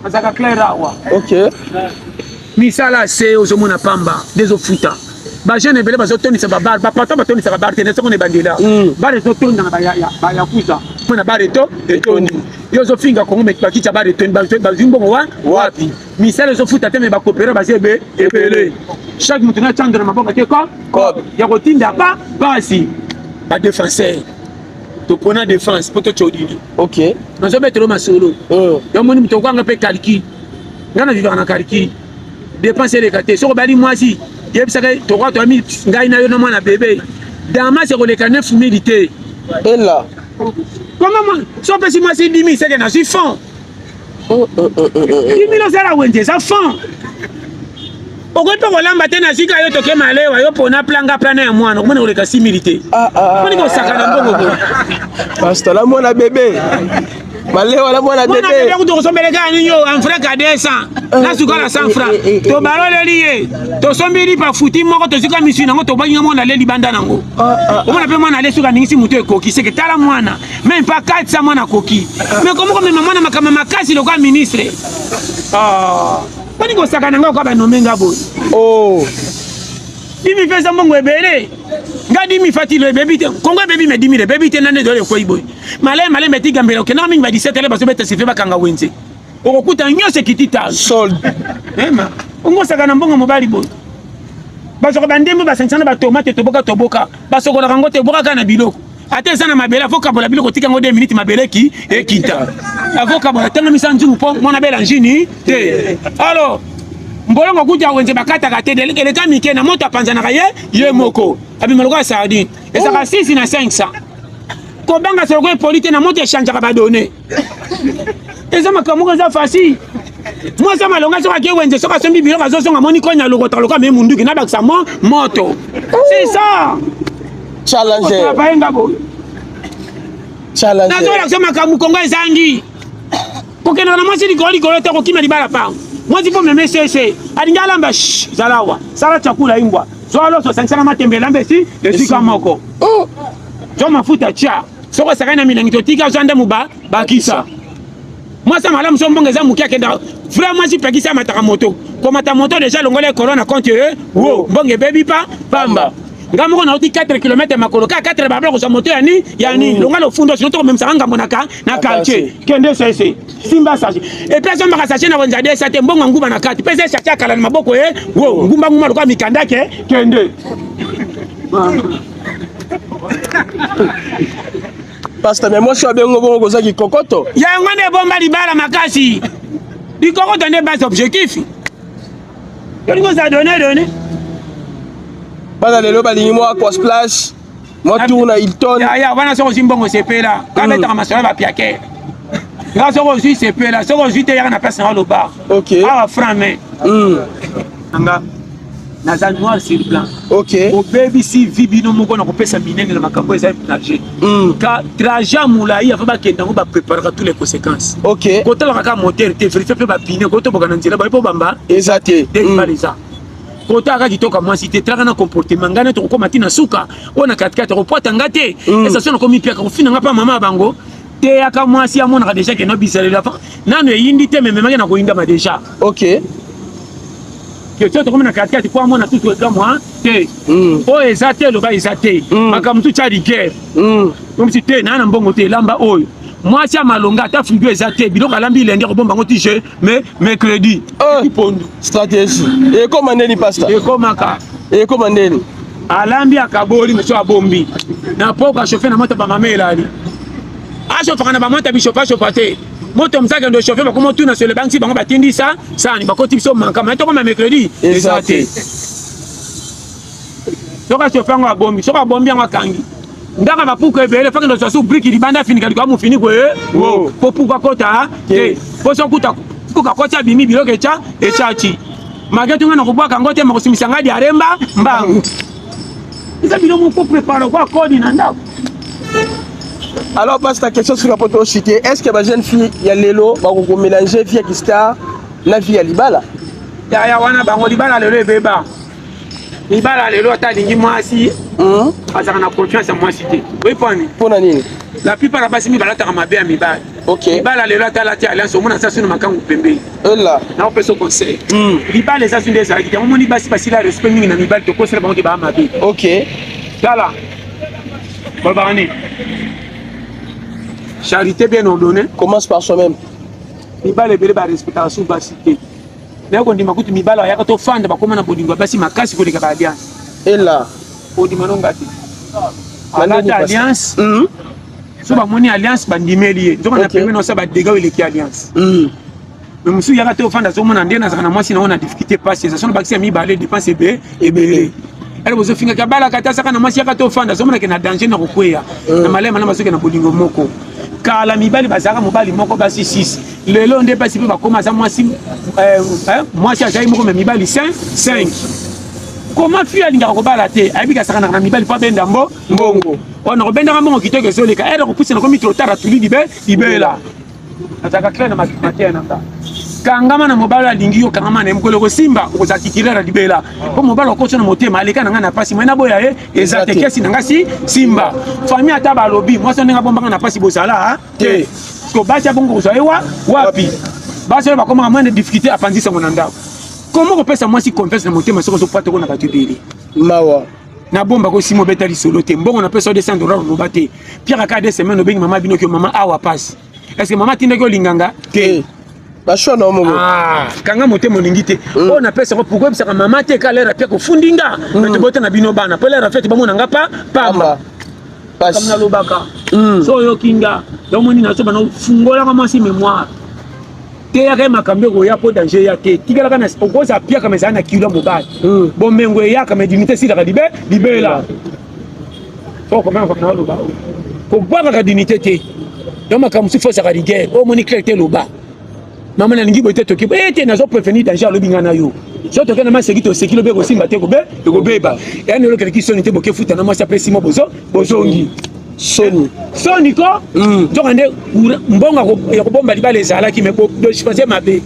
azaka clair awa misala ase ozomona pamba dezofuta bajeune ebele bazotondisa babare bapata batondisa babare te nesoko na ebandela bare ezotondanga bayakuza mona bare etondi yo ozofinga kongo bakitya bare etondi bazwi mbongo wapi misala ezofuta te me bakopera baza ebele chaque moto na tiandre na maboko te ya kotinda basi badéfenseur topona défense mpo tocodini nazobetelo masolo yo moni moto okwanga mpe calcul nga na vivaka na calcul dépense eleka te soki obali mwasi yebisaka tokoka toyami ngai na yo na mwana bebe Dama c'est le canef fumilité. Et là. Comment moi? Si on peut si moi c'est 10 000, c'est que je suis fond. 10 000 c'est la wende, ça fond. Pourquoi tu as l'amba tena zika yo toke malewa yo pona planga plana ya mwana komona oleka similité. Koni ko sakana mbongo. Pasteur la mwana bébé. Malewa la mwana bébé. Mwana bébé ko sombele gani yo en franc à 200. Na suka la 100 francs. To balole lié. To sombeli pa futi moko to zika misu nango to bangi mwana le libanda nango. Omona pe mwana le suka ningisi muto ekoki c'est que tala mwana. Même pas 400 mwana koki. Mais comment comme mwana makama makasi le kwa ministre. Koni ko sakana ngoko ba nomenga bo. Oh. Dimi fait ça mbongo ebele. Nga dimi fatilo baby te. Kongo baby me dimi le baby te nane dole ko iboy. Malé meti gambela ke na mingi ba 17 ele baso beta se fe ba kanga wenze. Okukuta nyose kitita. Solde. Ema. Ongo sakana mbongo mobali boy. Baso ba ndembo ba sansana ba tomate toboka. Baso ko la kango te boka kana biloko. Ate sana mabele avoka bola biloko tika ngo 2 minutes mabele ki ekita. Avoka bola tanga misanzu po mona bela njini te. Alors mbolongo kuja wenze bakata kate le kamike na moto panzana ye moko. Abi maloko sardine. Et ça va 6 na 500. Ko banga soko polite na moto échange ka ba donner. Et ça makamuko za facile. Moi ça malonga so ka wenze so ka sombi biloko zo songa moni ko nya lokota loka me munduki na bakisa moto. C'est ça. Challenger. Challenger. Nazo la sema kamu Kongo ezangi. Kokena na mwasi likolo te kokima libala pa. Mwasi po meme sese. Alinga lamba zalawa. Sala chakula imbwa. Zolo so sansana matembe lambe si esika moko. Jo mafuta cha. Soko sakana milangi totika zanda muba bakisa. Mwasa malamu so mbongeza mukia kenda. Vraiment si pekisa mataka moto. Komata moto déjà longole corona compte wo mbonge baby pa bamba. Ngamoko na oti 4 km makoloka 4 babla ko sa moto yani longa lo fundo sino to même sanga monaka na quartier kende sese simba sachi et puis on va sachi na wenza de sa te mbongo nguba na kati pese sachi akala na maboko wo ngumba nguma lokwa mikanda ke kende Pasteur mais moi je suis bengo bongo ko zaki kokoto ya ngane bomba libala makasi likokoto ne base objectif yo ngo za donner bana lelo balingi moi kwa splash moi tourne à Hilton ya wana soko simbongo sepela kabeta kama sola ba piake nga soko aussi sepela soko juste ya na place na lo bar OK ah franc mais nga na za noir sur blanc OK o baby si vibino moko na kopesa minene na makambo eza nager ka trajet mulai afa ba kenda ngo ba préparer toutes les conséquences OK ko tala ka moteur te vérifier pe ba pine ko to bokana nzela ba po bamba exacté balisa kota aka kitoka mwasi te traka na comportement ngana to ko matina suka ona katikati ko pota ngate esa sona ko mipia ko fina ngapa mama bango te aka mwasi amona déjà que no bisale la fa nano yindi te meme na ko inda ma déjà OK que tu to ko na katikati ko amona tout ka moi te o ezate lo ba ezate makamtu cha rigueur comme si te na mbongo te lamba oyo mwasi amalonga ta frigo ezate biloko alambi lende ko bomba ngoti je mais mercredi pondu stratégie et comment ndeni pasteur et comment ndeni alambi akaboli monsieur abombi na poka chauffeur na moto ba mamela ali a chauffeur na ba moto bi chauffeur te moto mzaka ndo chauffeur ba komo tuna sur le banc si bango batindi ça ni ba koti biso manka mais to comme mercredi ezate toka chauffeur ngo abombi soka bombi ngo kangi ndaka bapuka ebele faka ndo sasu briki libanda fini kaliko amu fini ko wo po puka kota te po so kuta puka kota bimi biloke cha echachi magetu ngana kubwaka ngote makusimisa ngadi aremba mbangu isa bilo mu ko prepare kwa kodi na ndako. Alors passe ta question sur la poto cité est-ce que ba jeune fille ya lelo ba ko mélanger vie qui star na vie ya libala ya wana bango libala lelo ebeba libala lelo atalingi mwasi azaka na confiance à mwasi te oui pona nini la plupart ya basi mibala ataka mabe ya mibali OK libala lelo atala ti alliance omona sasi na makangu pembe là na opesa conseil libala esasi nde ezalaki te omoni basi basila respect mingi na mibali tokosela bango ke baa mabe OK tala bolobaka nini charité bien ordonnée commence par soi-même mibala ebele barespectaka su basi te naye kondima kutu mibala ayaka tofanda bakóma na bolingo ya basi makasi koleka ba alliance là odima nonga te alata alliance so bamoni alliance bandimeli ye nzoko na pembe nosa badega oyo eleki alliance me mosusu yaka te ofanda azomona nde nazaka na mwasi nango na difficulté pasi eza sono bakisi ya mibale dépense ebele elle bozo finga kabala kata saka na masi akato fanda somona ke na danger na kokweya na malema na masoke na bolingo moko kala mibali bazaka mobali moko basi 6 lelo nde pasi pe bakoma za mwasi mwasi azali moko me mibali 5 comment fi alinga kobala te ayebika saka na mibali pa benda mbongo on robenda mbongo kitoko soleka elle repousse na komi trop tard atuli libela ataka clair na matin na ta kangama na mobali alingi yo kangama na mkolo ko simba okoza tikilera libela po mobali ko na motema aleka na nga na pasi mwena boya ezate kesi na ngasi simba famille ataba lobi moi so ndinga bombanga na pasi bosala te ko basi bongo ko ewa wapi basi ba koma mwana difficulté apandisa monanda comment ko pesa moi si confiance na motema soko so pate ko na batubeli mawa na bomba ko simo betali solo te mbongo na pesa $200 no bate pierre ka 2 semaines obengi mama bino ko mama awa passe est-ce que mama tinde ko linganga te bashona omongo kanga motema olingi te o na pesa ko pourquoi bisaka mama te ka lera pia ko fundinga to bote na bino bana pe lera fete bamona nga pa pamba comme na lobaka so yo kinga do moni na so bana fungola kama si mémoire te ya kama kambe ko ya po danger ya te tigala kana ko za pia kama za na kilo mobile bon mengo ya kama dignité si la libela faut comment na lobaka ko bwa ka dignité te do makamsu fo sa ka rigueur o moni clarté loba maman alingi boite toki ete nazo prévenir danger lobinga na yo so to kana maseki to sekilo be ko simba te ko beba ya ne lokeli kisoni te boke futa na mwasi apesi mo bozongi soni ko jokande mbonga ko bomba libale ezala ki me bo je mabe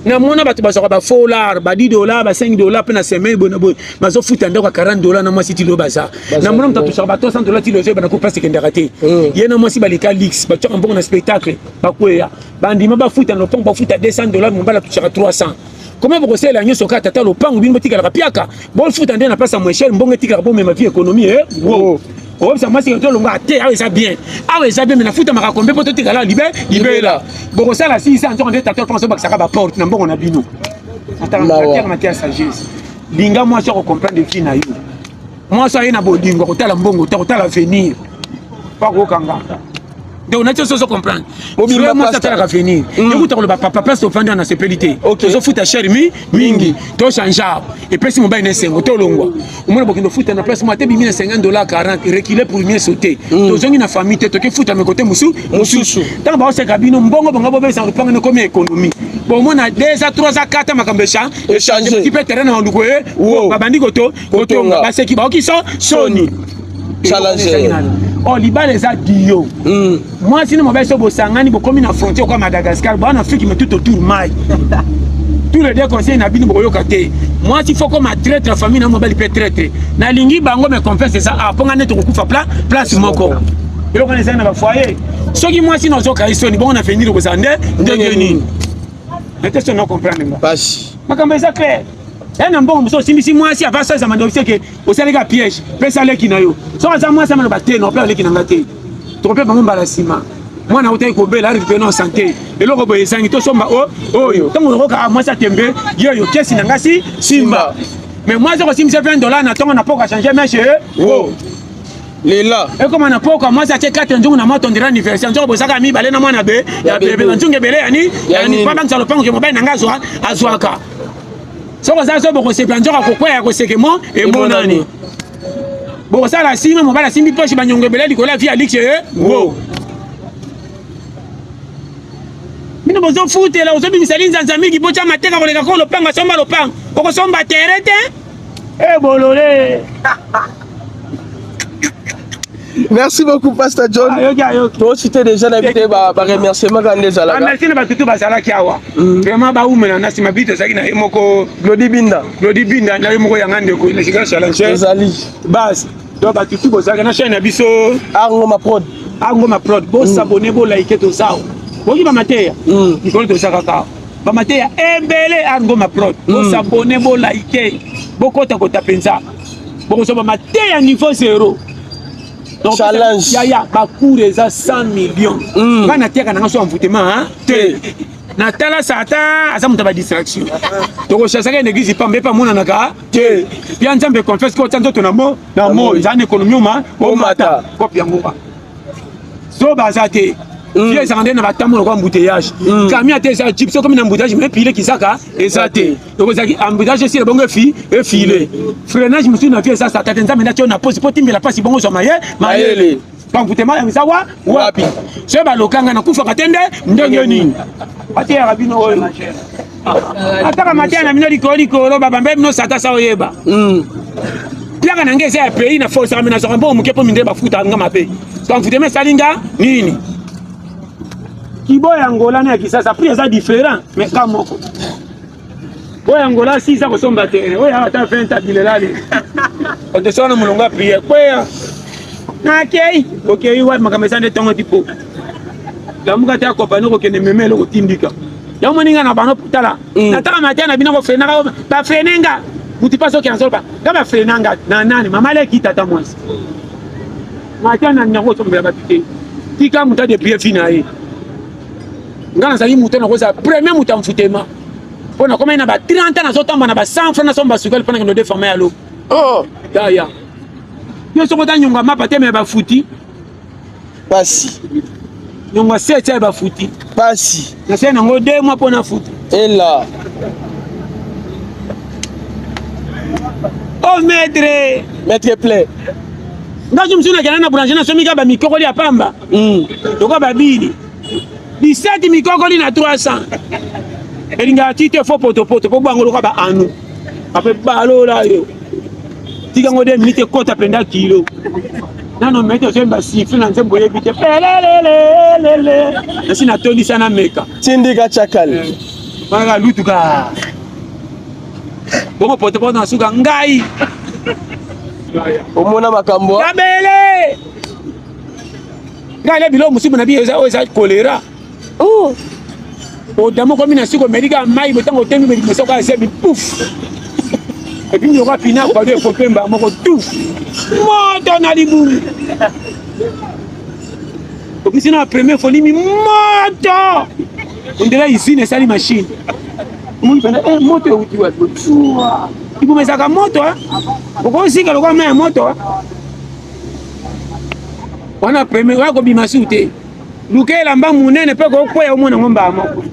na mona bato basoka ba $4 ba $10 ba $5 pe na semaine bona bo mazo futa ndako $40 na mwasi ti lo baza na mona mtatu soka ba $300 ti lo je bana ko place kendaka te ye na mwasi balika lix ba tsoka mbongo na spectacle ba kweya bandima ba futa no pong ba futa $200 mbala tuchaka 300 comment vous conseillez la nyoso ka tata lo pangu bino tika la piaka bon futa ndena place moins cher mbongo tika bo même vie économie wow oh ça moi c'est que longa te ah ça bien mais na futa maka kombe poto tika la libela bon ça la 600 on tata pense ba saka ba porte na mbongo na bino ataka matière sagesse linga moi je comprendre vie na yo moi ça ina bodingo kotala mbongo kotala venir pas ko kanga donc on a tous à comprendre mobile moi ça t'a venir écoute le papa place au fond dans la sécurité to futa cher mingi to changer et puis si mon bain est 5 to longwa au moins beaucoup de futa na place moi te bi $50 40 reculer pour mieux sauter to zongi na famille te to ke futa me côté musu tant ba se kabino mbongo bongo bobe ça reprend na comme économie bon moi na 2 à 3 à 4 makambesha échanger petit peu terrain na nduko babandi koto ba se ki ba ki so soni challenger oh libale eza dio moi sinon mon bête bosangani bokomi na frontière comme Madagascar bon en Afrique mais tout autour mai tous les deux conseils na bino boyoka te moi si faut comme traître la famille na mobile peut traître na lingi bango me confesse ça ah ponga neto kufa place moko et le connaissez na ba foyer ceux qui moi sinon zoka isoni bon on a fini ko sande ndengeni mais tu ne comprends pas makambe ça clair un bon so si moi si avant ça m'a dit que au Sénégal piège pesa leki na yo so ça moi ça m'a batté non pas leki na ngate to pe bango mbala sima moi na utai ko bela rive non santé et loko boye sangi to somba yo tango ko ka moi ça tembe yo kesi na ngasi simba mais moi je reçois $20 na tonga na poka changer mais chez Lela. Et comme on a pas commencé à checker 4 jours na moto ndira anniversaire nzo bosaka mi bale na mwana be ya bebe nzunge bele yani pas bank salo pango ke mobile na ngazwa azwaka soko za so boko se planjora kokwea ko sekemo e monani boko sala sima mobile simbi poche banyonge bele likola via lixe wo mino bozo fute la ozo bimisali nzanza mingi bocha mateka koleka ko lopanga somba lopanga oko somba terete e bolole. Merci beaucoup, Pasteur John. Toi, tu t'es déjà invité à remerciement quand les Alaga. Merci à tout Basala Kiawa. Vraiment, Baoumena, Nassi Mabita, Sagina, Emoko, Glody Binda, Naimoko Yangandeko, les gars challenger. Bas, donc, tout Bosaka, la chaîne Abisso, Arngoma Prod. Arngoma Prod, bon s'abonner, bon liker tout ça. Bon, il va mater, il connaît tout ça. Va mater, embellé Arngoma Prod, bon s'abonner, bon liker, bon kota pensa. Bon, ça va mater à niveau 0. Donc, challenge. Ya bakour eza 100 millions. Kana tiaka na ngaso envoûtement hein. Na tala sata asa muta ba distraction. Donc chasaka une église pas mbepa mona naka. Bien nzambe confesse ko tanto na mo na mo za na économie ma o mata. Kopia ngoba. So bazate vieux ça na batambo ko embouteillage camion te ça gypso comme na embouteillage mais pile kisaka ezate donc ça embouteillage c'est bon e filé freinage monsieur na vieux ça tatenza mais na pose pour timela pas si bon so mayele bangutema ya misawa wapi so balokanga na kufa katende ndenge nini ate rabino oyo ataka matana mino likolo baba mbe mino sata sa oyeba piaka na ngeze ya pays na force ramena so mbo muke po minde bafuta nga mape bangutema salinga nini kiboya ngola na kisasa prix ça différent mais comme moko boya ngola si ça ko somba terrain oya ata 20 abilelali on te sona mulonga prière kwa nakei okei wa makamesa nde tongo tipo lamuka ta compagnie ko kene memelo ko tindika ya moninga na bano putala nataka matana bino ko frenanga ba frenenga muti paso ki ansolba kama frenanga na nani mama le kitata mwasi matana nyango sombela bapite tika muta de pied finaye ngana sali muta na koza premier muta mfutema pona koma ina ba 30 na zotamba na ba 100 francs na somba sukali pona que no déformer alo oh ya yo soko ta nyonga mapa te me ba futi pasi nyonga 7 ba futi pasi na sena ngo 2 mois pona futi ela oh maître plein ngaji msuna kana na branche na somika ba mikokoli ya pamba doko ba bili 17 mikokoli na 300 elinga tite fo poto po bango loka ba anu ape balola yo tika ngode minute kota penda kilo nano mete semba sifu na nzembo yebite pelelelele nasi na tondi sana meka tindika chakale banga lutuka bongo poto na suka ngai omona makambo kabele ngale bilo musibu na biyo za kolera odamo komi na siko medika mai botango temi medika soka sebi pouf et puis il y aura pina kwa de popemba moko tout moto na libu donc c'est la première folie mi moto on dirait ici ne sali machine on fait moto uti wa tuwa ibu mesaka moto boko sika lokwa na moto on a premier wa ko bimasute lukela mba munene pe ko kwea omona ngomba moko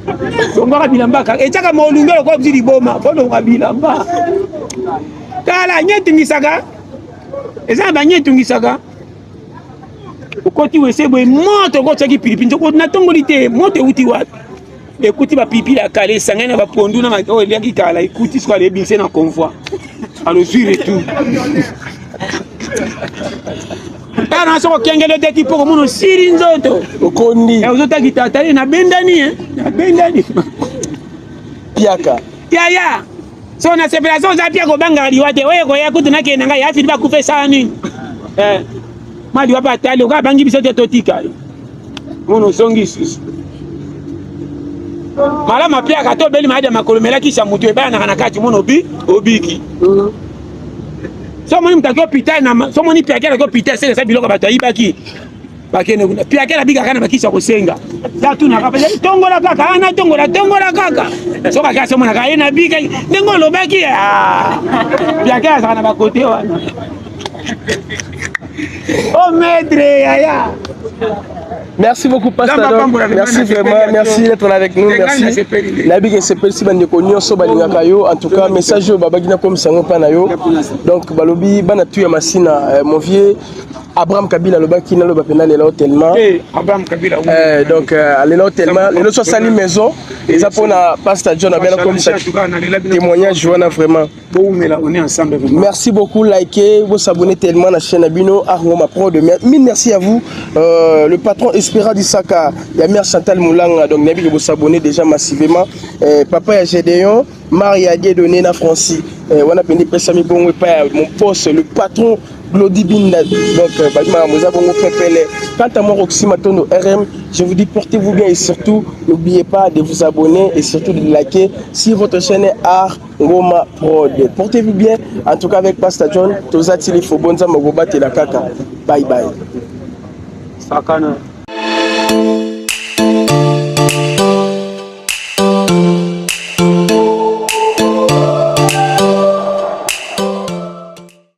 donga bilamba ka etaka molungelo ko bzili boma fodo bilamba kala nyetu ngisaka eza ba nyetu ngisaka ukoti wesebo moto ko tsaki pilipinzo ko na tongolite moto uti wapi ekuti ba pipi la kale sangana ba pondu na ma o liaki kala ekuti so ale binse na convoi alors suivre tout kana soko kengele de tipo ko muno siri nzoto okondi uzota kitatali na bendani na bendani piaka ya so na separation za pia ko banga liwate oye ko yakutu na kenanga ya fili ba kufe sani mali wapa tali ko bangi biso te totika muno songi sisi mala mapia ka to beli maada makolomela kisha mutu e bana kana kati muno obiki so moni mtakio pita na so moni pia kala ko pita sele sa biloko bato ibaki bakene kuna pia kala bika kana bakisha kosenga la tuna kapa tongola kaka ana tongola kaka so kaka so mona kaena bika nengo lobaki pia kala sana bakote wana oh maître yaya. Merci beaucoup, Pasteur. Merci vraiment, merci d'être là avec nous. Merci. Nabi s'appelle si bande konyo so balinga kayo. En tout cas, message au babagina comme sango panayo. Donc balobi bana tuya masina mon vieux Abraham Kabila le baki na le bapena le tellement. Abraham Kabila. Donc le tellement, le so sali maison. Et ça pour na Pasteur John Abela comme ça. Témoignage voilà vraiment. On est ensemble. Merci beaucoup, likez, vous abonnez tellement à la chaîne Abino Aroma Pro de mille merci à vous. Le patron Espéra d'Isaka, il y a Mère Chantal Moulanga, donc Nabi vous s'abonner déjà massivement. Papa ya Gédéon, Maria Dieudonné na Francis. On a pris Pessami Bongo mon poste, le patron Glody Binda. Donc nous avons fait. Quant à moi, Roxy Matono RM, je vous dis portez-vous bien et surtout n'oubliez pas de vous abonner et surtout de liker si votre chaîne est Art Ngoma Prod. Portez-vous bien, en tout cas avec Pastor John, Tozati Lifo Bonza Mogoba Telakaka. Bye bye. Sakana.